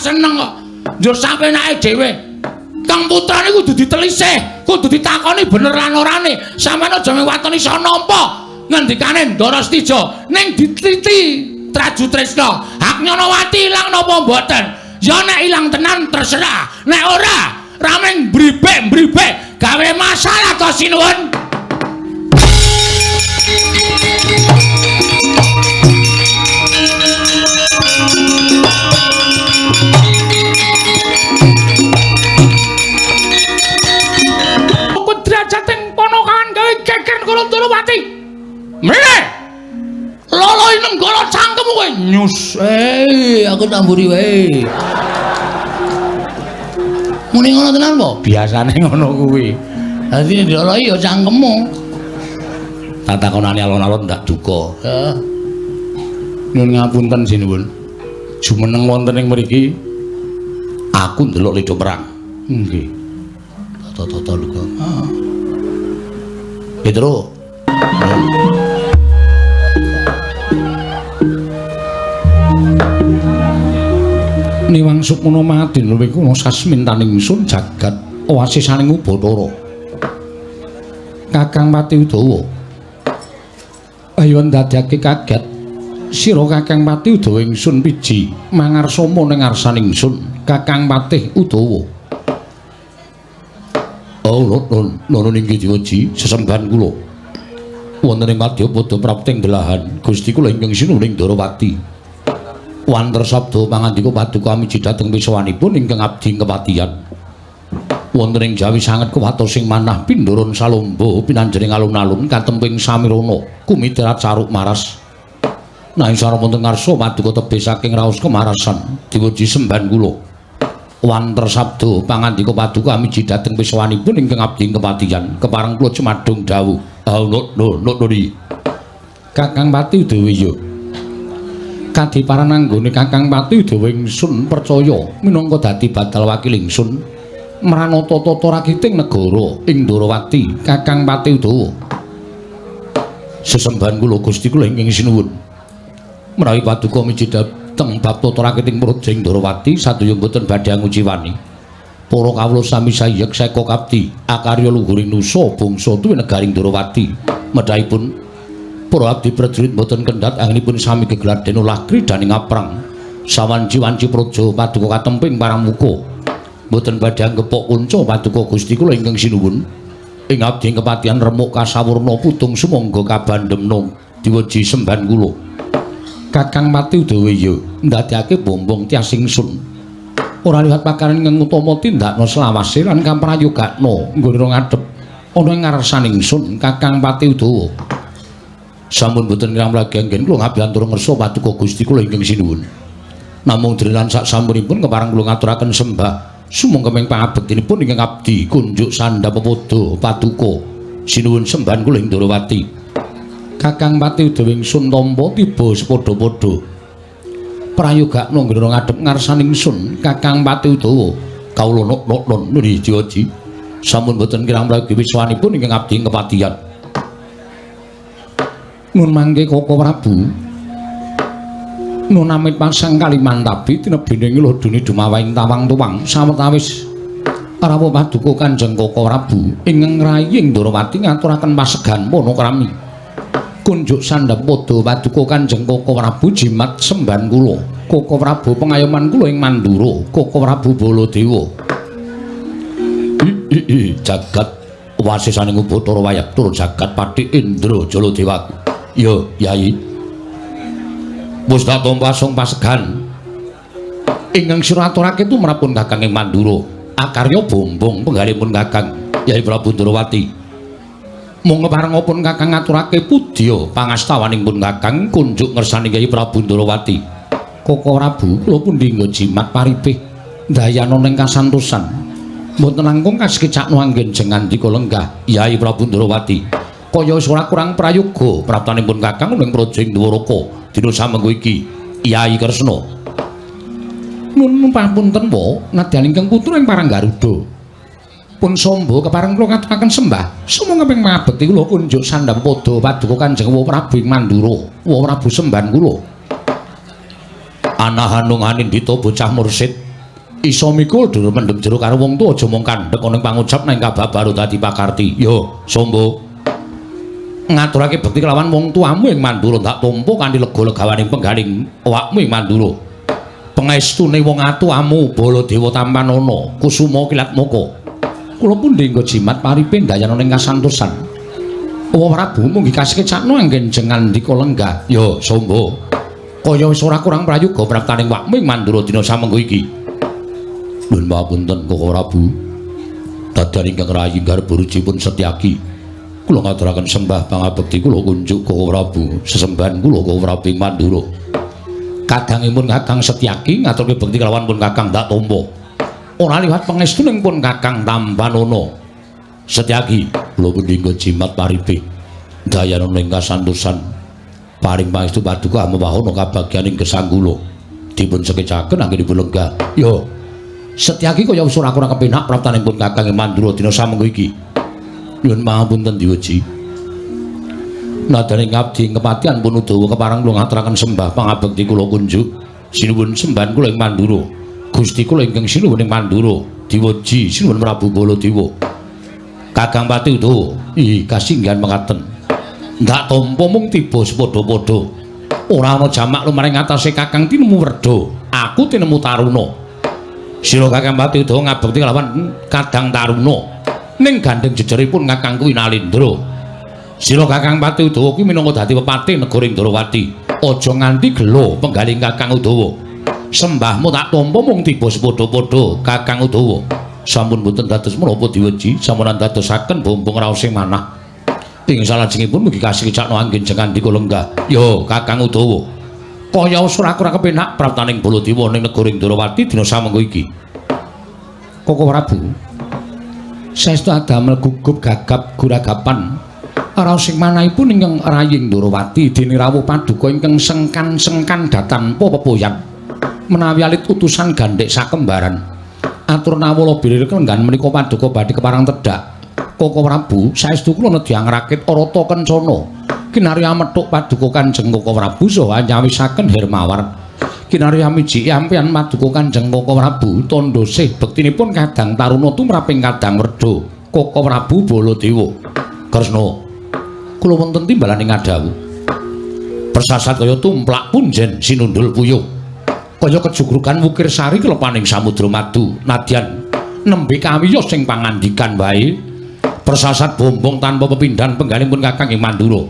seneng kok. Njur sapenake dhewe. Kang putrane kudu ditelisih, kudu ditakoni bener lan orane. Sampeyan aja watoni iso nampa. Ngendikane Ndara Stija ning ditliti Traju Tresna. Hak Nyanawati ilang napa mboten? Ya nek ilang tenan terserah. Nek ora, rameng mbribek gawe masalah to sinuwun. Derajateng ponokan gawe geger karo Ndrawati. Mrene. Lolo inem golo cangkemmu kowe nyus. Aku tamburi wae. Muni ngono tenan po? Biasane ngono kuwi. Dadi lolo ya cangkemmu. Tak takonane alon-alon ndak duka. Heeh. Nyun ngapunten sinuwun. Jumeneng wonten ing mriki aku ndelok ledo perang. Nggih. Tata lho kok. Heeh. Petro. Niwang Sukmana Madin luwih kuna sasmintaning ingsun jagat owasisaning Bathara. Kakang Pati Udawa. Ayo ndadekake kaget sira Kakang Pati Udawa ingsun piji mangarsama ning ngarsaning ingsun Kakang Patih Udawa. Oh, nun inggih diwaji sesembahan kula. Wonten ing Madyapada prapting delahan Gusti kula ingkang sinuhing Ndarawati. Wanter sabda pangandika paduka amiji dhateng pisawanipun ingkang abdi kepatihan. Wonten ing Jawi sanget kewatosing manah pindharan salomba pinanjering alun-alun katemping samirana kumiterat caruk maras. Nanging sareng wonten ngarsa paduka tebih saking raos kemarasan diwaji sembahan kula. Wanter sabda pangandika paduka amiji dhateng pisawanipun ingkang abdi kepatihan kepareng kula cemadung dawuh. Nodi. Kakang Pati Udawa. Kadiparan anggone Kakang Pati Udawa ingsun percaya minangka dadi badal wakil ingsun mranata tata rakiting negara ing Ndarawati Kakang Pati Udawa. Sesembahan kula Gusti kula ingkang sinuwun menawi paduka miji dhateng bab tata rakiting praja ing Ndarawati sadaya boten badhe nguciwani. Para kawula sami sayek seka kapti akarya luhuring nusa bangsa tuwi negaring Ndarawati. Medhahipun para abdi prajurit boten kendhat anginipun sami gegelar dene ulah kridaning aprang sawanci-wanci praja paduka katemping paramuka boten badhe anggepok kunca paduka Gusti kula ingkang sinuwun ing abdi kepatihan remuk kasawurna putung sumangga kabandhemna diwaji sembahan kula. Kakang Pati Udawa ndadekake bombong tias ingsun ora liwat pakaran ingkang utama tindakna selawase lan kamprayogakna nggone ngadhep ana ing ngarsaning ingsun Kakang Pati Udawa. Sampun boten kirang lagi anggen kula ngabiyantur ngersa paduka Gusti kula ingkang sinuwun. Namung drilan sak sampunipun kepareng kula ngaturaken sembah sumangga ming pangabektinipun ingkang abdi kunjuk sandhapada paduka sinuwun sembahan kula ing Ndarawati. Kakang Pati Udawa ingsun tampa tiba sepadha-padha prayogakna nggone ngadhep ngarsaning ingsun Kakang Pati Udawa. Kawula non Diwaji sampun boten kirang lagi wiswanipun ingkang abdi kepatihan. Nun mangke Koko Prabu nun amit pasang Kalimantabi tinebining lodune dumawahing tawang tuwang sawetawis rawuh paduka Kanjeng Koko Prabu ingkang ngrayi ing Ndarawati ngaturaken pasegan panakrami kunjuk sandhapada paduka Kanjeng Koko Prabu jimat sembahan kula Koko Prabu pengayoman kula ing Mandura Koko Prabu Baladewa. Jagat wasisaning Bathara Wayaktur jagat Pathi Indra Jaladewaku. Yo, Yai. Wis tak tompasung pasegan. Ingkang sira aturake tumrapun Kakang ing Mandura. Akarya bombong penggalipun Kakang Yai Prabu Ndarawati. Mung keparengipun Kakang ngaturake pudya pangastawanipun Kakang kunjuk ngersani Yai Prabu Ndarawati. Koko Prabu kula pundi nggo jimat paripih dayana ning kasantosan. Mboten langkung kasekecakno anggen jengandika lenggah Yai Prabu Ndarawati. Kaya ora kurang prayoga praptanipun Kakang ning praja ing Dwaraka dina samengko iki Yai Kresna. Nun pamunten wa nadyan ingkang putra ing Parang Garuda. Pun samba kepareng kula ngaturaken sembah sumangga ping mabekti kula kunjuk sandhapada paduka Kanjeng Prabu ing Mandura. Wa Prabu sembahan kula. Ana hanung anindita bocah mursid Iso mikul dur mendem jero karo wong tuwa aja mung kandhek ana ing pangucap nang kababaro dadi pakarti. Yo, Sombo. Ngaturake bekti kelawan wong tuamu ing Mandura tak tampa kanthi lega-legawaning penggaling awakmu ing Mandura. Pangestune wong atuamu Baladewa Tampanana, Kusuma Kilatmaka. Kula pundi nggo jimat paripe dayana ning kasantosan. Wa Prabu munggi kasekecakno anggen jengan ndika lenggah. Ya, Sombo. Kaya wis ora kurang prayoga praptaning wakmu ing Mandura dina samengko iki. Nuwun pamunten Koko Prabu. Dadan ingkang rayi garburujipun Setyaki. Kula ngaturaken sembah pangabekti kula kunjuk Koko Prabu. Sesembahan kula Koko Prabu ing Mandura. Kadangipun Kakang Setyaki ngaturke bekti kelawan pun Kakang Tak Tampa. Ora liwat pangestuning pun Kakang Tampanana. Setyaki, kula pundi nggo jimat paripe. Dayana ning kasantosan. Paring pangestu paduka mawahana kabagyaning gesang kula. Dipun sekecaken anggenipun lenggah. Yo. Setyaki kaya wis ora kurang kepenak praptaning pun Kakang ing Mandura dina samengko iki. Nyuwun pangapunten Diwaji. Nadane ngabdi kepatihan pun Udawa kepareng kula ngaturaken sembah pangabekti kula kunjuk. Sinuwun sembahan kula ing Mandura. Gusti kula ingkang sinuwun ing Mandura. Diwaji sinuwun Prabu Baladewa. Kakang Pati Udawa, kasinggihan mekaten. Ndak tampa mung tiba sepadha-padha. Ora ana jamak lumaring atase Kakang tinemu Werda. Aku tinemu Taruna. Sira Kakang Pati Udawa ngabekti kelawan Kadang Taruna. Ning gandeng jejeripun Kakang kuwi Nalendra. Sira Kakang Pati Udawa kuwi minangka dadi pepati negara Indrawati. Aja nganti gelo penggaling Kakang Udawa. Sembahmu tak tampa mung tiba sepadha-padha Kakang Udawa. Sampun boten dados menapa Diwaji, samunan dadosaken bombong raos sing manah. Ing salajengipun mugi kasekecakno anggen jengan ndika lenggah. Yo Kakang Udawa. Kaya wis ora kurang kepenak praptaning Baladewa ning negara Indrawati dina samengko iki. Koko Prabu. Saestu adamel gugup gagap guragapan. Raos sing manahipun ingkang rayi Indrawati dene rawuh paduka ingkang sengkan-sengkan datanpa pepoyan. Menawi alit utusan gandhek sakembaran. Atur nawala birir kelenggan menika paduka badhe keparang tedhak. Koko Prabu, saestu kula nedhi angrakit Arata Kencana. Kinarya methuk paduka Kanjeng Koko Prabu saha nyawisaken Hermawar. Kinarya miji ampeyan paduka Kanjeng Koko Prabu tandha sih bektinipun Kadang Taruna tumraping Kadang Werda. Koko Prabu Baladewa. Kresna. Kula wonten timbalaning ngadawu. Persasat kaya tumplak punjen sinundul puyuh. Kaya kejugrukan wukir sari kelepaning samudra madu. Nadyan nembe kawiyos sing pangandikan wae. Persasat bombong tanpa pepindhan penggalipun Kakang ing Mandura.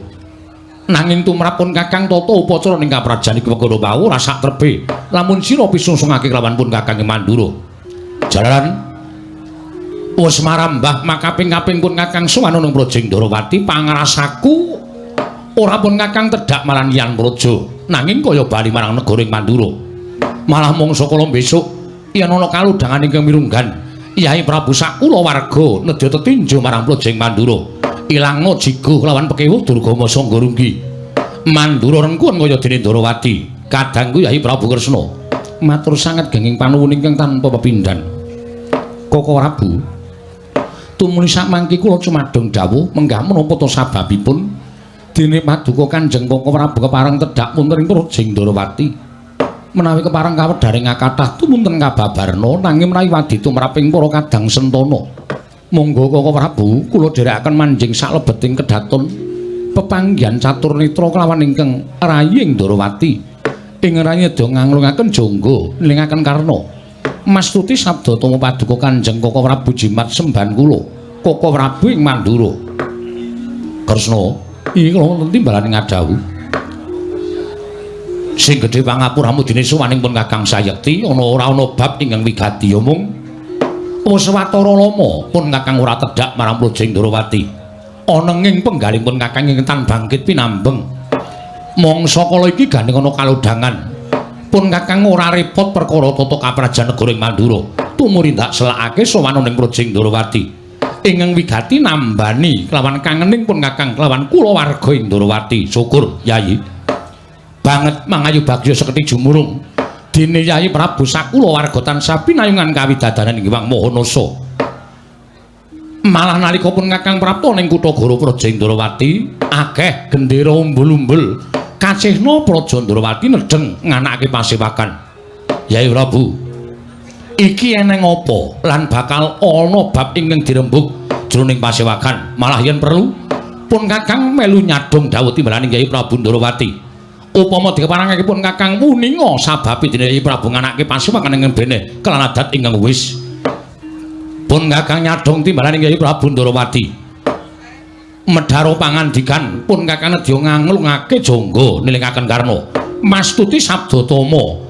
Nanging tumrapun Kakang tata upacara ning kaprajan iki perkara wau rasa trebe. Lamun sira pisungsungake kelawan pun Kakang ing Mandura. Jalaran wis marambah makaping-kaping pun Kakang sowan ing Praja Indrawati pangrasaku ora pun Kakang tedhak marang liyan praja nanging kaya bali marang negara ing Mandura. Malah mangsa kala besok yen ana kaludhangan ingkang mirunggan Kyai Prabu sakula warga nedya tetinju marang Praja ing Mandura. Ilang jigo kelawan pekewuh Durgama Sangga Runggi. Mandura rengkuan kaya dene Indrawati. Kadangku Kyai Prabu Kresna. Matur sanget genging panuwun ingkang tanpa pepindhan. Koko Prabu. Tumuli sakmangke kula cumadong dawuh menggah menapa ta sababipun dene paduka Kanjeng Koko Prabu kepareng tedhak wonten ing Praja Indrawati. Menawi kepareng kawedharing kathah tumunten kababarna nanging menawi wadi tumraping para Kadang Sentana. Monggo Koko Prabu kula dherekaken manjing saklebeting kedaton pepanggihan catur netra kelawan ingkang rayi Indrawati. Ing rayi nedya nganglungaken jangga nilingaken karna. Mastuti sabda tama paduka Kanjeng Koko Prabu jimat sembahan kula Koko Prabu ing Mandura. Kresna, iki kula wonten timbalaning ngadawu. Sing gedhe pangapuramu dene suwaning pun Kakang Sayekti ora ana bab ingkang wigati omong. Wis watara lama pun Kakang ora tedhak marang Praja Indrawati. Ananging penggaling pun Kakang ingkang tan bangkit pinambeng. Mangsa kala iki gandeng ana kalodhangan. Pun Kakang ora repot perkara tata kaprajan negara ing Mandura. Tumurindak selakake sowan ing Praja Indrawati. Ingkang wigati nambani kelawan kangening pun Kakang kelawan kula warga Indrawati. Syukur, Yayi. Banget mangayu bagya seketi jumurung dene Yayi Prabu sakula warga tansah pinayungan kawidadanan ing Hyang Mahanasa. Malah nalika pun Kakang prapta ning kutha Goro Praja Indrawati akeh gendera umbul-umbul kacihna Praja Indrawati nedheng nganakake pasewakan. Yayi Prabu iki eneng apa lan bakal ana bab ingkang dirembug jroning pasewakan malah yen perlu pun Kakang melu nyadong dawuh timbalaning Kyai Prabu Ndorowati upama dikeparangake pun Kakang muninga sababe dene Kyai Prabu nganake pasewakan ing bene kelan adat ingkang wis pun Kakang nyadong timbalaning Kyai Prabu Ndorowati medharo pangandikan pun Kakang nedya nganglungake jangga nilingaken karna mastuti sabdatama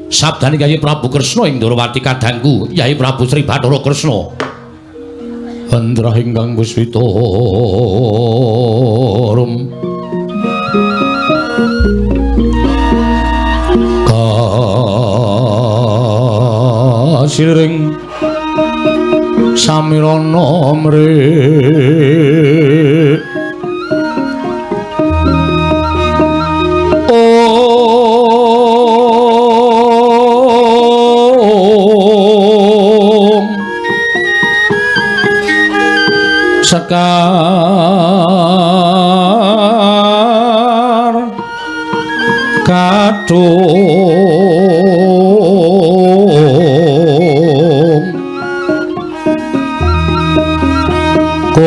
sabdane Kyai Prabu Kresna ing Ndorowati kadangku Kyai Prabu Sri Bathara Kresna Andra ingkang Puswitarum kasiring samirana mrih sekar kadung ko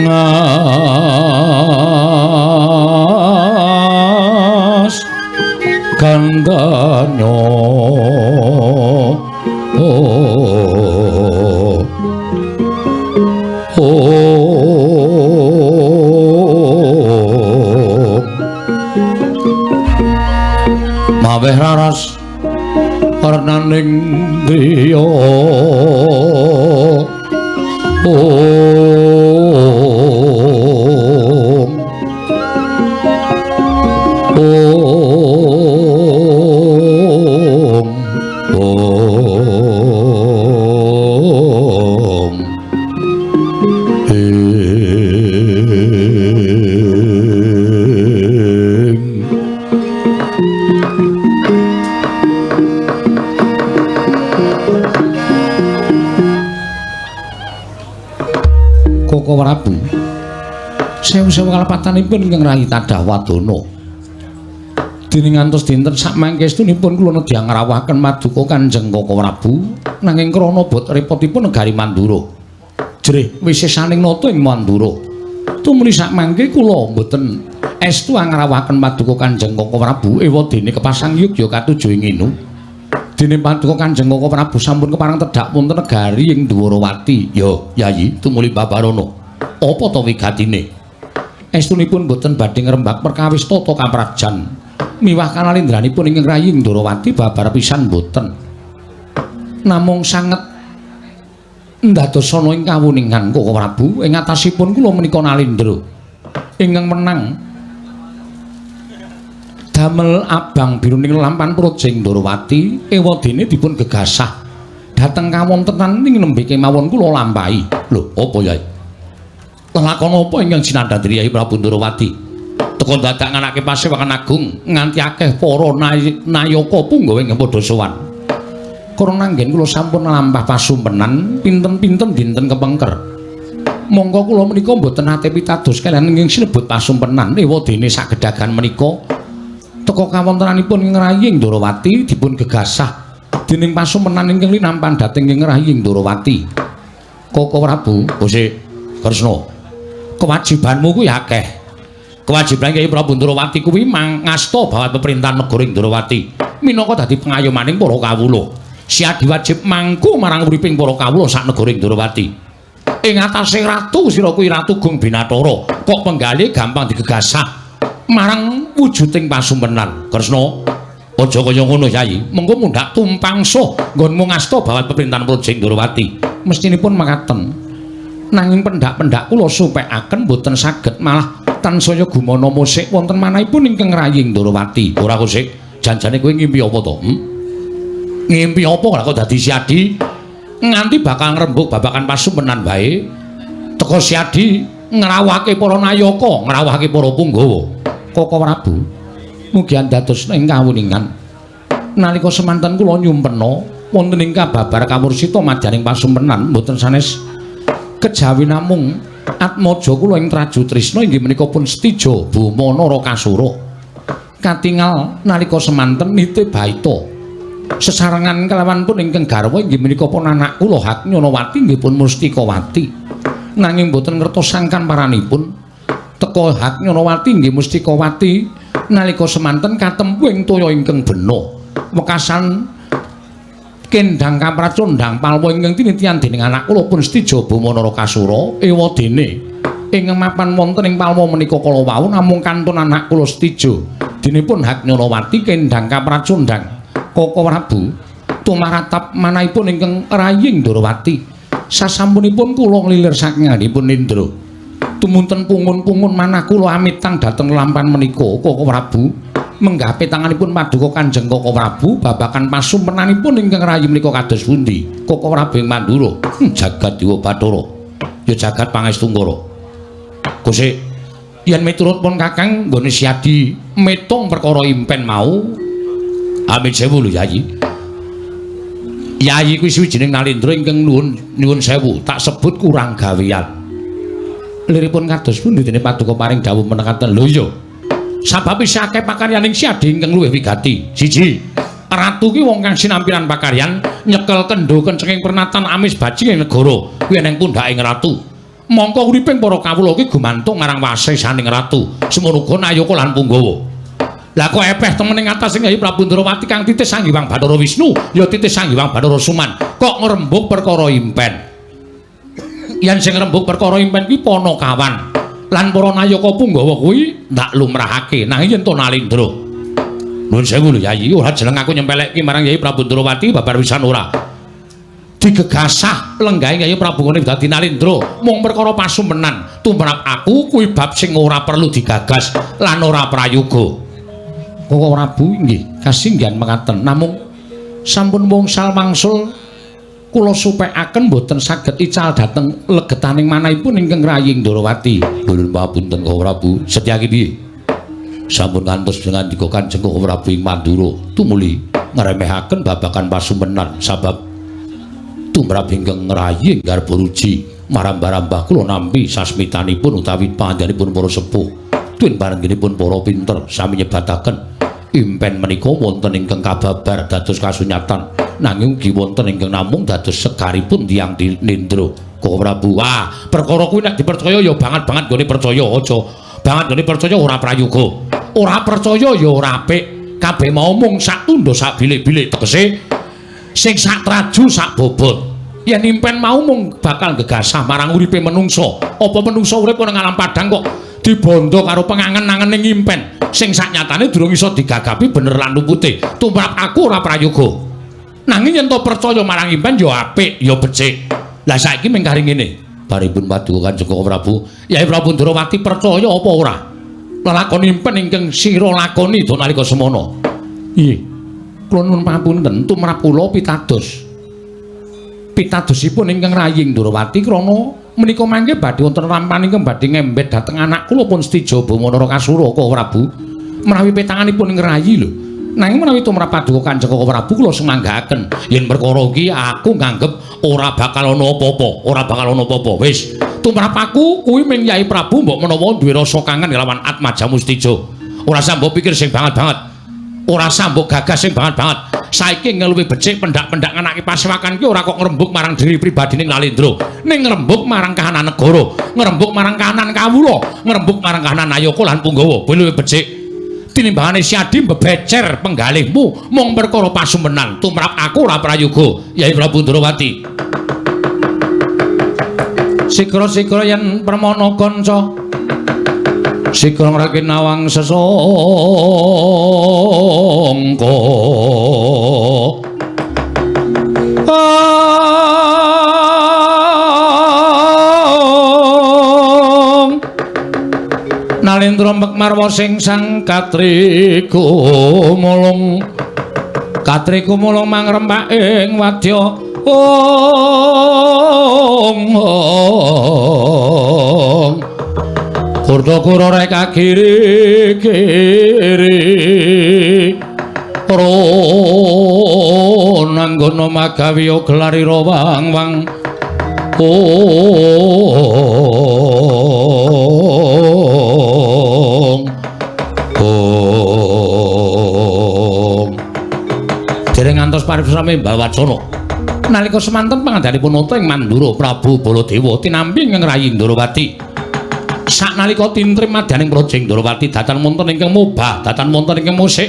ngas kandanyo maweh raras warnaning griya Koko Prabu sewu-sewu kalepatanipun ingkang rayi tadah wadana dening ngantos dinten sak mangkestunipun kula nedya ngrawuhaken maduka Kanjeng Koko Prabu nanging krana bot repotipun negari Mandura jerih wisesaning nata ing Mandura tumuli sak mangke kula mboten estu ngrawuhaken maduka Kanjeng Koko Prabu ewadene kepasang yogya katujuh ing inu dene paduka Kanjeng Koko Prabu sampun kepareng tedhak wonten negari ing Dwarawati ya Yayi tumuli babarana apa to wigatine estunipun boten badhe ngrembak perkawis tata kaprajan miwah kanalindranipun ingkang rayi ing Dwarawati babar pisan boten namung sanget ndadosana ing kawuningan Koko Prabu ing atasipun kula menika nalindra ingkang menang damel abang biruning lampan projeng Ndorowati ewadene dipun gegasah dhateng kawontenan ing nembe kemawon kula lampahi lho apa ya lelakon apa ingkang sinandhandri Kyai Prabu Ndorowati teka dadak nganake pasewakan agung nganti akeh para nayaka punggawa ing padha sowan karena anggen kula sampun lampah pasumpenan pinten-pinten dinten kepengker monggo kula menika mboten nate pitados kaliyan ingkang sinebut pasumpenan ewadene sagedhagan menika teka kawontenanipun ing rayi ing Ndorowati dipun gegasah dening pasumpenan ingkang linampan dhateng ing rayi ing Ndorowati Koko Prabu Gusti Kresna kewajibanmu kuwi akeh kewajiban Kyai Prabu Ndorowati kuwi mangasta bawat pemerintahan negara ing Ndorowati minangka dadi pengayomaning para kawula siadi wajib mangku marang uriping para kawula sak negara ing Ndorowati ing atase ratu sira kuwi Ratu Gung Binathara kok penggalih gampang digegasah marang wujuding pasumpenan Kresna aja kaya ngono Yayi mengko mundhak tumpangsuh nggonmu ngasta bawat pemerintahan Projeng Ndorowati mestinipun makaten nanging pendak-pendak kula supekaken boten saged malah tansaya gumana musik wonten manahipun ingkang rayi Ndorowati ora Kusik janjane kowe ngimpi apa to ngimpi apa kok dadi siadi nganti bakal ngrembug babakan pasumpenan bae teka siadi ngrawuhake para nayaka ngrawuhake para punggawa Koko Prabu mugi dados ing kawuningan nalika semanten kula nyumpena wonten ing kababar kamursita madyaning pasumpenan mboten sanes kejawi namung atmaja kula ing Traju Trisna inggih menika pun Setija Bama Narakasura katingal nalika semanten nite baita sesarengan kelawan pun ingkang garwa inggih menika pun anak kula Haknyonawati nggih pun Mustikawati nanging boten ngertos sangkan paranipun teka Haknyonawati nggih Mustikawati nalika semanten katempuh ing toya ingkang bena wekasan kendhang kapracondhang palwa ingkang tinitian dening anak kula pun Stijaba Manarakasura ewadene ing mapan wonten ing palwa menika kala wau namung kantun anak kula Stija dinipun Haknyonawati kendhang kapracondhang Koko Prabu tumaratap manahipun ingkang raying Ndrawati sasampunipun kula nglilir saking ngandhipun Indra tumunten pungun-pungun manah kula amitang dhateng lampan menika Koko Prabu menggape tanganipun paduka Kanjeng Koko Prabu babakan pasumpenanipun ingkang rayi menika kados pundi Koko Prabu ing Mandura jagat Dewa Bathara ya jagat Pangestu-Ngara Gusti yen miturut pun Kakang nggone siadi metong perkara impen mau Amit sewu lho Yayi. Yayi kuwi sawijining nalendra ingkang nuwun sewu, tak sebut kurang gawean. Liripun kados pundi dene paduka paring dawuh menekaten lho ya. Sabab isih akeh pakaryaning siadi ingkang luwih wigati. Siji, ratu ki wong kang sinampiran pakaryan nyekel kendho kencenging pernatan amis bajing negara kuwi neng pundhaking ratu. Mongko uriping para kawula ki gumantung marang wasesaning ratu. Semono uga Nayaka lan Punggawa. Lah kok epeh temen ing atas Hyai Prabu Ndrawati kang titis Sang Hyang Bathara Wisnu ya titis Sang Hyang Bathara Suman kok ngrembug perkara impen. Yen sing ngrembug perkara impen kuwi Panakawan lan para Nayaka Punggawa kuwi ndak lumrahake nanging yen to Nalendra. Nuwun sewu lho Yayi, ora jeneng aku nyempeleki marang Hyai Prabu Ndrawati babar wisan ora. Digegasah lenggahing Hyai Prabu ngene dadi Nalendra mung perkara pasumpenan tumrap aku kuwi bab sing ora perlu digagas lan ora prayoga. Koko Prabu nggih kasinggihan mekaten namung sampun wangsul mangsul kula supekaken boten saged ical dhateng legetaning manahipun ingkang raying Ndrawati. Nuwun pamunten Koko Prabu. Setyaki piye? Sampun kantos dengan dika Kanjeng Koko Prabu ing Mandura tumuli ngremehaken babagan pasumpenan sabab tumrap ingkang raying garba ruji marambah-rambah kula nampi sasmitanipun utawi panjenenganipun para sepuh tuwin parenggipun para pinter sami nyebataken impen menika wonten ingkang kababar dados kasunyatan nanging ugi wonten ingkang namung dados segaripun tiyang Nindra Koko Prabu. Wah, perkara kuwi nek dipercaya ya banget-banget nggone percaya aja banget nggone percaya ora prayoga. Ora percaya ya ora apik. Kabeh mau mung sak tundha sak bilik-bilik tegese sing sak traju sak bobot. Yen impen mau mung bakal gegasah marang uripe menungsa. Apa menungsa urip ana ngalam padang kok dibondo karo pengangen-angening impen sing saknyatane durung iso digagapi bener lan lupute. Tumrap aku ora prayoga. Nanging yen to percaya marang impen ya apik, ya becik. Lah saiki mung kari ngene. Baripun paduka Kanjeng Koko Prabu, Hyai Prabu Ndrawati percaya apa ora? Lelakon impen ingkang sira lakoni do nalika semana. Nggih. Kula nuwun pamunten tumrap kula pitados. Pitadosipun ingkang raying Ndrawati krana menika mangke badhe wonten rampan ingkang badhe ngembet dhateng anak kula pun Stijaba Manarakasura Koko Prabu. Menawi petanganipun ngrayi lho. Nanging menawi tumrap paduka Kanjeng Koko Prabu kula semanggaken yen perkara iki aku nganggep ora bakal ana apa-apa, ora bakal ana apa-apa. Wis, tumrap aku kuwi ming Hyai Prabu mbok menawa duwe rasa kangen kelawan Atmaja Mustija. Ora sambok pikir sing banget-banget. Ora sambok gagas sing banget-banget. Saiki ngeluwi becik pendak-pendak nganake pasewakan ki ora kok ngrembug marang diri pribadine Nalendra, ning ngrembug marang kahanan negara, ngrembug marang kahanan kawula, ngrembug marang kahanan Nayaka lan Punggawa. Kuwi luwih becik. Tinimbangane siadi mbebecer penggalihmu mung perkara pasumpenan tumrap aku ora prayoga Hyai Prabu Ndrawati. Sikra-sikra yen permana kanca sikra ngrake nawang sesangka Nalendra Mekmarwa sing sang katriku mulung mangrembak ing wadya Kurta-kura rek kiri-kiri Ronanggono magawiya gelarira wang-wang ngantos paripurna Mbah Wacana. Nalika semanten pangandanipun nata ing Mandura Prabu Baladewa tinampi ing Rayi Ndrawati. Saknalika tintrim madyaning Praja Ndrawati datan wonten ingkang mobah, datan wonten ingkang musik.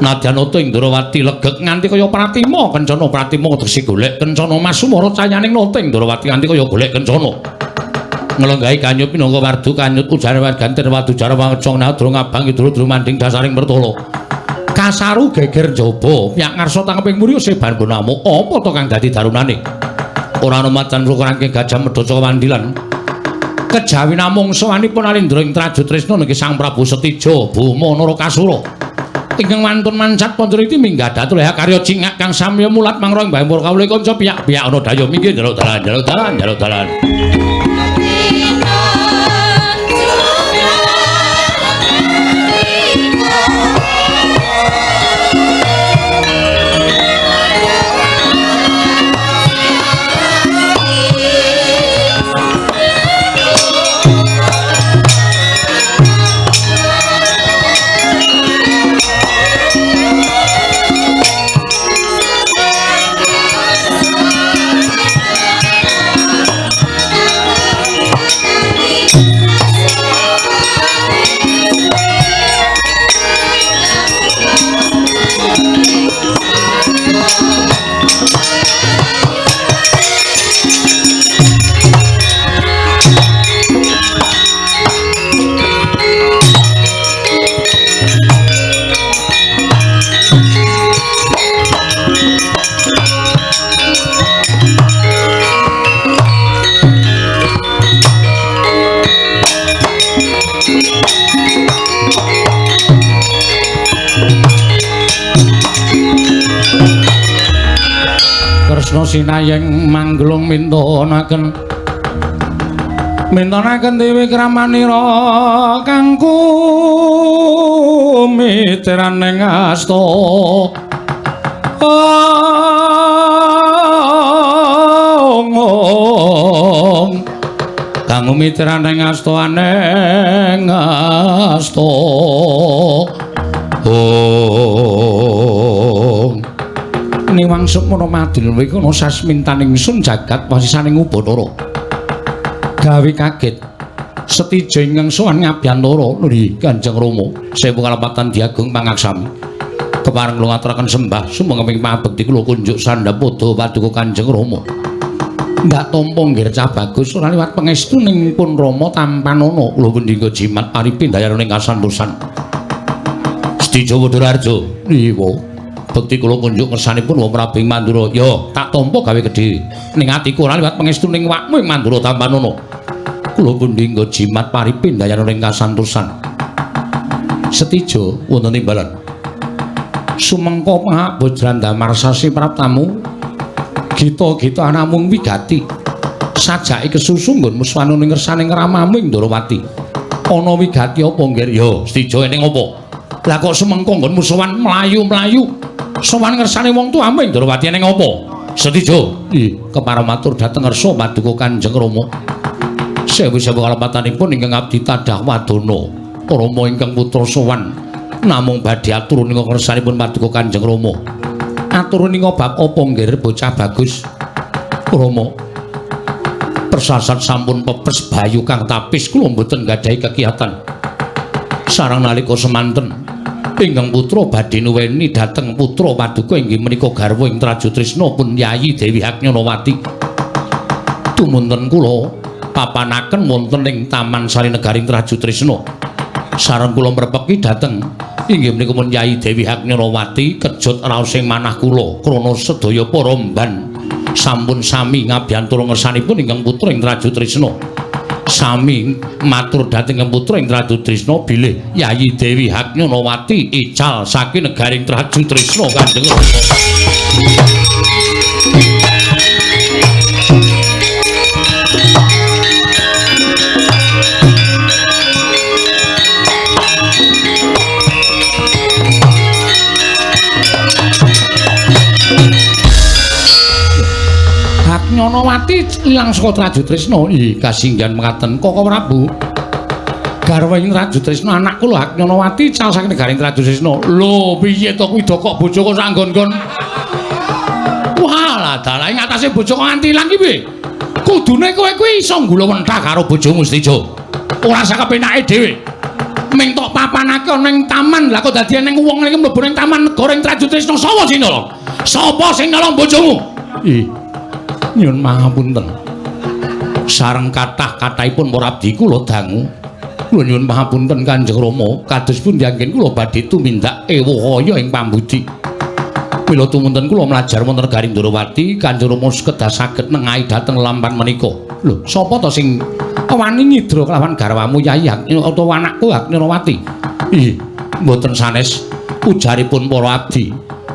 Nadyan nata ing Ndrawati legek nganti kaya Pratima kencana Pratima tegese golek kencana Masumara cayaning nata ing Ndrawati nganti kaya golek kencana. Nglenggahi kanyut pinangka wardu kanyut ujare warganten wadu jara wangecong nadra ngabang idul manding dasaring bertolo. Kasaru geger jaba piyak ngarsa tangkeping mulya seban gunamo apa to kang dadi darunane ora ana macan rukurangke gajah medhaca kawandilan kejawi namung sawanipun alindra ing Traju Trisna niki Sang Prabu Setija Buma Narakasura ingkang wantun mancat Pancariti minggah dhateng leha karya cingak kang samya mulat mangra ing bambur kawula kanca piyak-piyak ana daya minggih njaluk dalan Sinayeng manglung mintonaken dewi kramanira kang kumitiraning asta kang kumitiraning asta aneng asta niwang semana madil wikono sasmintaning sun jagat wasisaning Ubanara gawe kaget Setija ingkang sowan ngabyantara nuli Kanjeng Rama sewu kalepatan diagung pangaksami kepareng kula ngaturaken sembah sumenging pangabekti kula kunjuk sandhapada paduka Kanjeng Rama ndak tampa nggih cah bagus ora liwat pangestuning pun Rama tampanana kula pendika jimat aripin dayaning kasantosan Setija Wadaraharja niwa bekti kula kunjuk kersanipun wong Prabu Mandura ya tak tampa gawe gedhe ning atiku ora liwat pangestuning wakmu ing Mandura tampanana kula pundi nggo jimat paripin dayaning kasantosan Setija wonten timbalan sumengko pahak Bojrandamar sasi praptamu gita-gita namung wigati sajake kesusu nggon muswana ning ngersaning ramamu ing Ndrawati ana wigati apa nggih ya Setija ning apa lah kok sumengko nggon musuhan mlayu-mlayu sowan ngersane wong tuwa ing Ndrawati ning apa? Setija. Kepareng matur dhateng ngersa paduka Kanjeng Rama. Sewu-sewu kalepatanipun ingkang abdi tadah wadana. Rama ingkang putra sowan namung badhe atur ing ngersanipun paduka Kanjeng Rama. Atur ing bab apa nggih bocah bagus? Rama. Persasat sampun pepes bayu kang tapis kula mboten gadhahi kekiatan. Sareng nalika semanten ingkang putra badhe nuweni dhateng putra paduka inggih menika garwa ing Traju Trisna pun Yayi Dewi Haknyanawati. Tumunten kula papanaken wonten ing Taman Sarinagaring Traju Trisna. Sareng kula mrepeki dhateng inggih menika pun Yayi Dewi Haknyanawati kejut raosing manah kula krana sedaya para mban sampun sami ngabyantara ngersanipun ingkang putra ing Traju Trisna. Sami matur dhateng putra ing Traju Trisna bilih Yayi Dewi Haknyanawati ical saking negaring Traju Trisna Kanjeng Rama. Haknyanawati ilang saka Traju Trisna. Kasinggihan mekaten Koko Prabu. Garwaning Traju Trisna anak kula Haknyanawati cal saking negaring Traju Trisna. Lho piye to kuwi kok bojoku sak nggon-nggon Walah, dalah ing atase bojo kok nganti ilang ki piye? Kudune kowe kuwi iso nggulwenthah karo bojomu Stijo. Ora sak kepenake dhewe. Ming tok papanake ana ing taman. Lah kok dadi ning wong iki mlebu ning taman negara ing Trajutresna sapa sing nolong? Sapa sing nolong bojomu? Ih. Nyun pangapunten. Sareng kathah-kathahipun para abdi kula dangu. Kula nyuwun pangapunten Kanjeng Rama, kados pundi anggen kula badhe tumindak ewuhaya ing pambudi. Mila tumunten kula mlajar wonten negari Ndrawati, Kanjeng Rama sekedhas saged nengahi dhateng lampan menika. Lho, sapa to sing wani nyidra kelawan garwamu Yayi utawa anakku Agnirawati? Ih, mboten sanes ujaripun para abdi.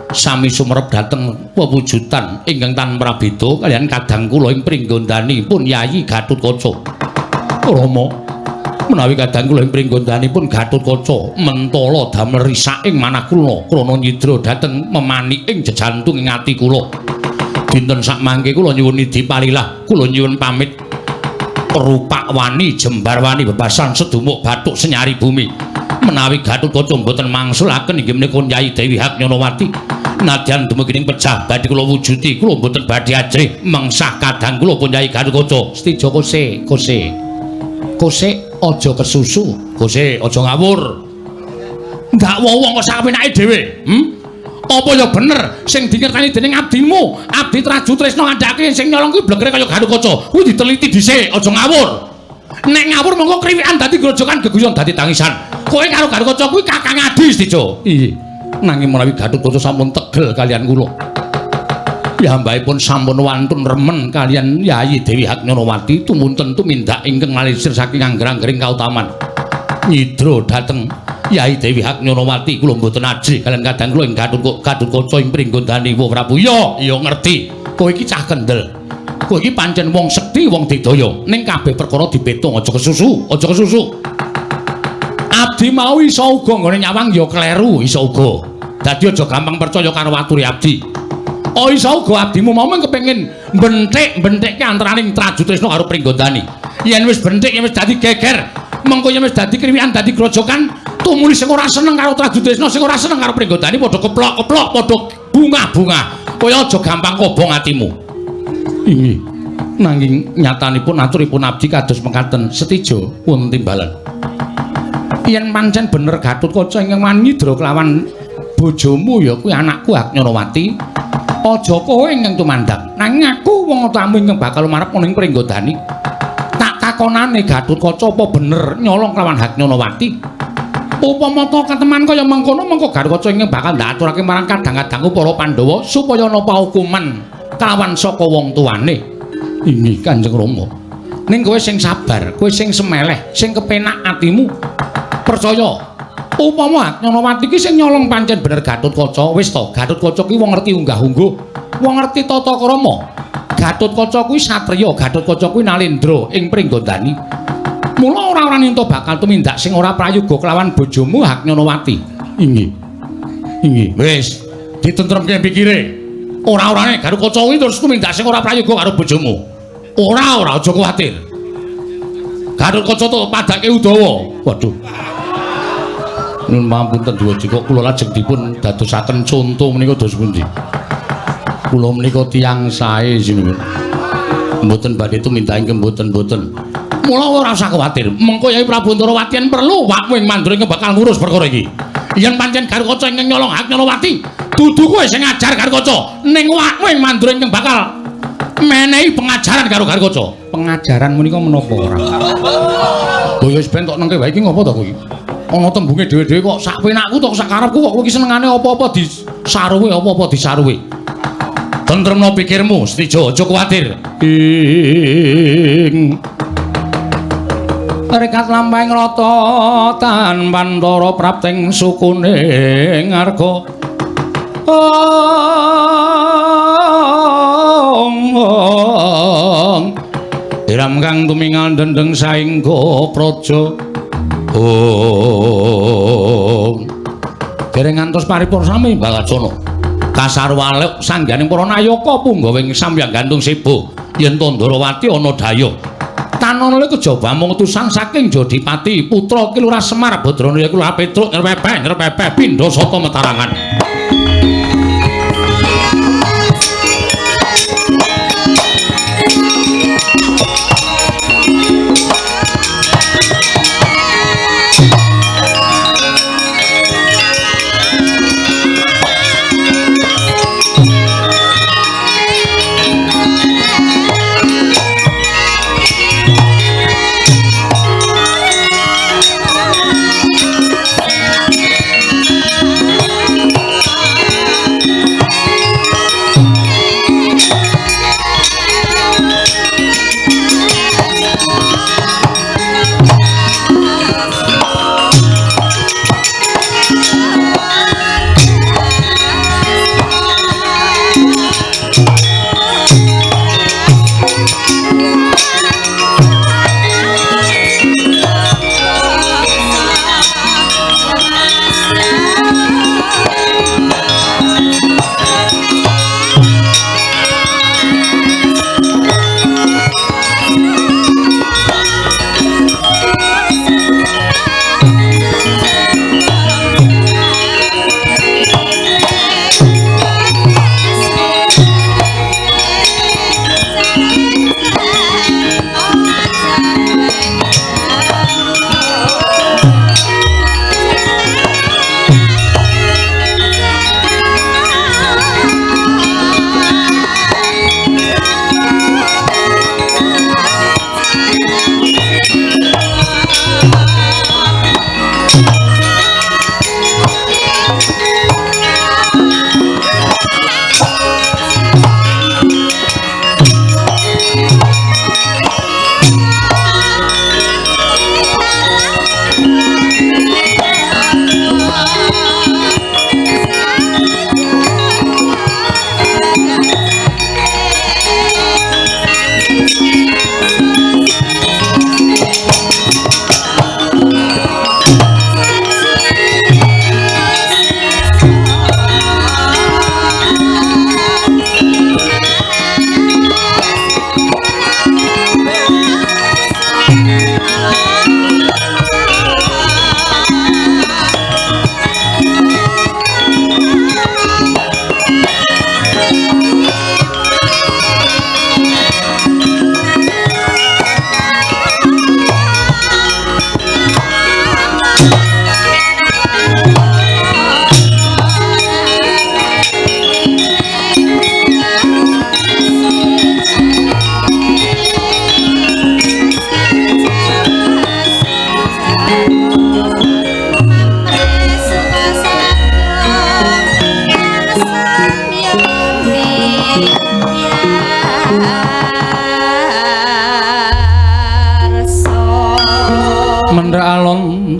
Sami sumerep dhateng pewujudan ingkang tan prabeda kaliyan kadang kula ing pringgondanipun Yayi Gatotkaca. Rama, menawi kadang kula ing pringgondanipun Gatotkaca mentala damel risak ing manah kula krana nyidra dhateng memani ing jejantung ing ati kula. Dinten sak mangke kula nyuwun idi palilah, kula nyuwun pamit. Rupak wani jembar wani bebasan sedumuk bathuk senyari bumi. Menawi Gatotkaca mboten mangsulaken inggih menika Yayi Dewi Hagnyanawati. Nadyan dumugi ing pecah badhe kula wujudi, kula mboten badhe ajrih mengsah kadang kula pun Yayi Gatotkaca. Stijo Kose aja kesusu, Kose aja ngawur. Ndak wong kok sak penake dhewe. Apa ya bener sing dingerteni dening abdimu, Abdi Trajutresna ngandhake sing nyolong kuwi blekere kaya Gatotkaca. Kuwi diteliti dhisik, aja ngawur. Nek ngawur mengko kriwikan dadi grojokan geguyon dadi tangisan. Kowe karo Gatotkaca kuwi kakang adi, Stijo. Iya. Nanging menawi Gatotkaca sampun tegel kalian kula. Piyambakipun sampun wantun remen kalian Yayi Dewi Hagnyanawati tumunten tumindak ingkang malisir saking angger-anggering kautaman. Nyidra dhateng Yayi Dewi Hagnyanawati kula mboten ajrih kalian kadang kula ing Gatotkaca ing pringgondani Wa Prabu. Iya ngerti. Kowe iki cah kendel. Kowe iki pancen wong sekti, wong didaya. Ning kabeh perkara dipetung aja kesusu, aja kesusu. Abdi mau iso uga nggone nyawang ya kleru, iso uga. Dadi aja gampang percaya karo wature abdi. Oh iso uga abdimu mau kepengin benthik-benthike antaraning Trajutresna karo Pringgondani. Yen wis benthik, yen wis dadi geger, mengko yen wis dadi kriwikan, dadi grojokan, tumuli sing ora seneng karo Trajutresna, sing ora seneng karo Pringgondani padha keplok-keplok, padha bunga-bunga. Kowe aja gampang kobong atimu. Inggih. Nanging nyatanipun aturipun abdi kados mekaten, Setijo pun timbalan. Yen pancen bener Gatotkaca ingkang nyidra kelawan bojomu ya kuwi anakku Hagnyanawati, aja kowe ingkang tumandang. Nanging aku wong tamu ingkang bakal marep ning Pringgondani. Tak takonane Gatotkaca apa bener nyolong kelawan Hagnyanawati? Upama ta kateman kaya mengkono mengko Gatotkaca ingkang bakal ndaturake marang kadang-kadangku para Pandhawa supaya napa hukuman kelawan saka wong tuane. Inggih Kanjeng Rama. Ning kowe sing sabar, kowe sing semeleh, sing kepenak atimu. Percaya upama Hagnyanawati iki sing nyolong pancen bener Gatotkaca, wis to Gatotkaca kuwi wong ngerti unggah-ungguh, wong ngerti tata krama. Gatotkaca kuwi satriya, Gatotkaca kuwi nalendra ing Pringgondani. Mula ora ento bakal tumindak sing ora prayoga kelawan bojomu Hagnyanawati. Inggih. Inggih. Wis ditentremke pikire. Ora-orane Gatotkaca kuwi terus tumindak sing ora prayoga karo bojomu. Ora aja kuwatir. Gatotkaca to padake Udawa. Waduh. Nun mampunten Dwija kok kula lajeng dipun dadosaken conto menika dos pundi. Kula menika tiyang sae sinten. Mboten badhe tumindak ingkang mboten-mboten. Mula ora usah kuwatir. Mengko Yai Prabu Ndrawati yen perlu wakmu ing mandura ingkang bakal ngurus perkara iki. Yen pancen Gatotkaca ingkang nyolong Hagnyanawati, dudu kowe sing ngajar Gatotkaca, ning wakmu ing mandura ingkang bakal menehi pengajaran karo Gatotkaca. Pengajaran menika menapa ora? Oh ya wis ben tok nengke wae iki ngopo to kowe? Ana tembunge dhewe-dhewe kok sak penakku to sak karepku kok kowe iki senengane apa-apa disaruwe apa-apa disaruwe. Tentremno pikirmu, Stijo, aja kuwatir. Rekat lampahing rata tan Pandara prapting sukuning arga. Iram kang tumingal dendeng saengga praja. Dereng ngantos paripurna sami Balacana. Kasarwaluk sangganing para nayaka punggawing sambyang gantung sebo yen Ndrawati ana daya. Tanana kejaba mung utusan saking Jodipati putra Kilurah Semar Badranaya Kilurah Petruk nyerpepeh pindha sata metarangan.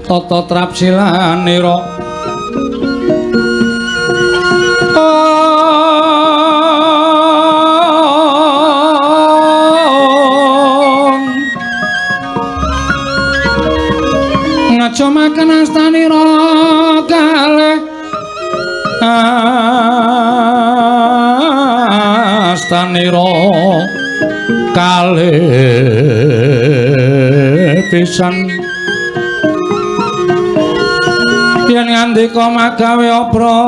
tata trapsilanira ngacomaken astanira kalih astanira kalih pisan yen ngandika magawe apranta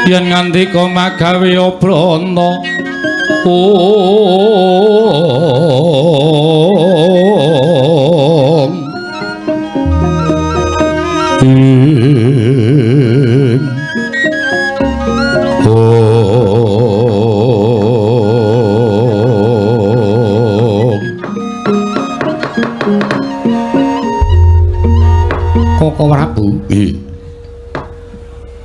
yen ngandika magawe apranta Koko Prabu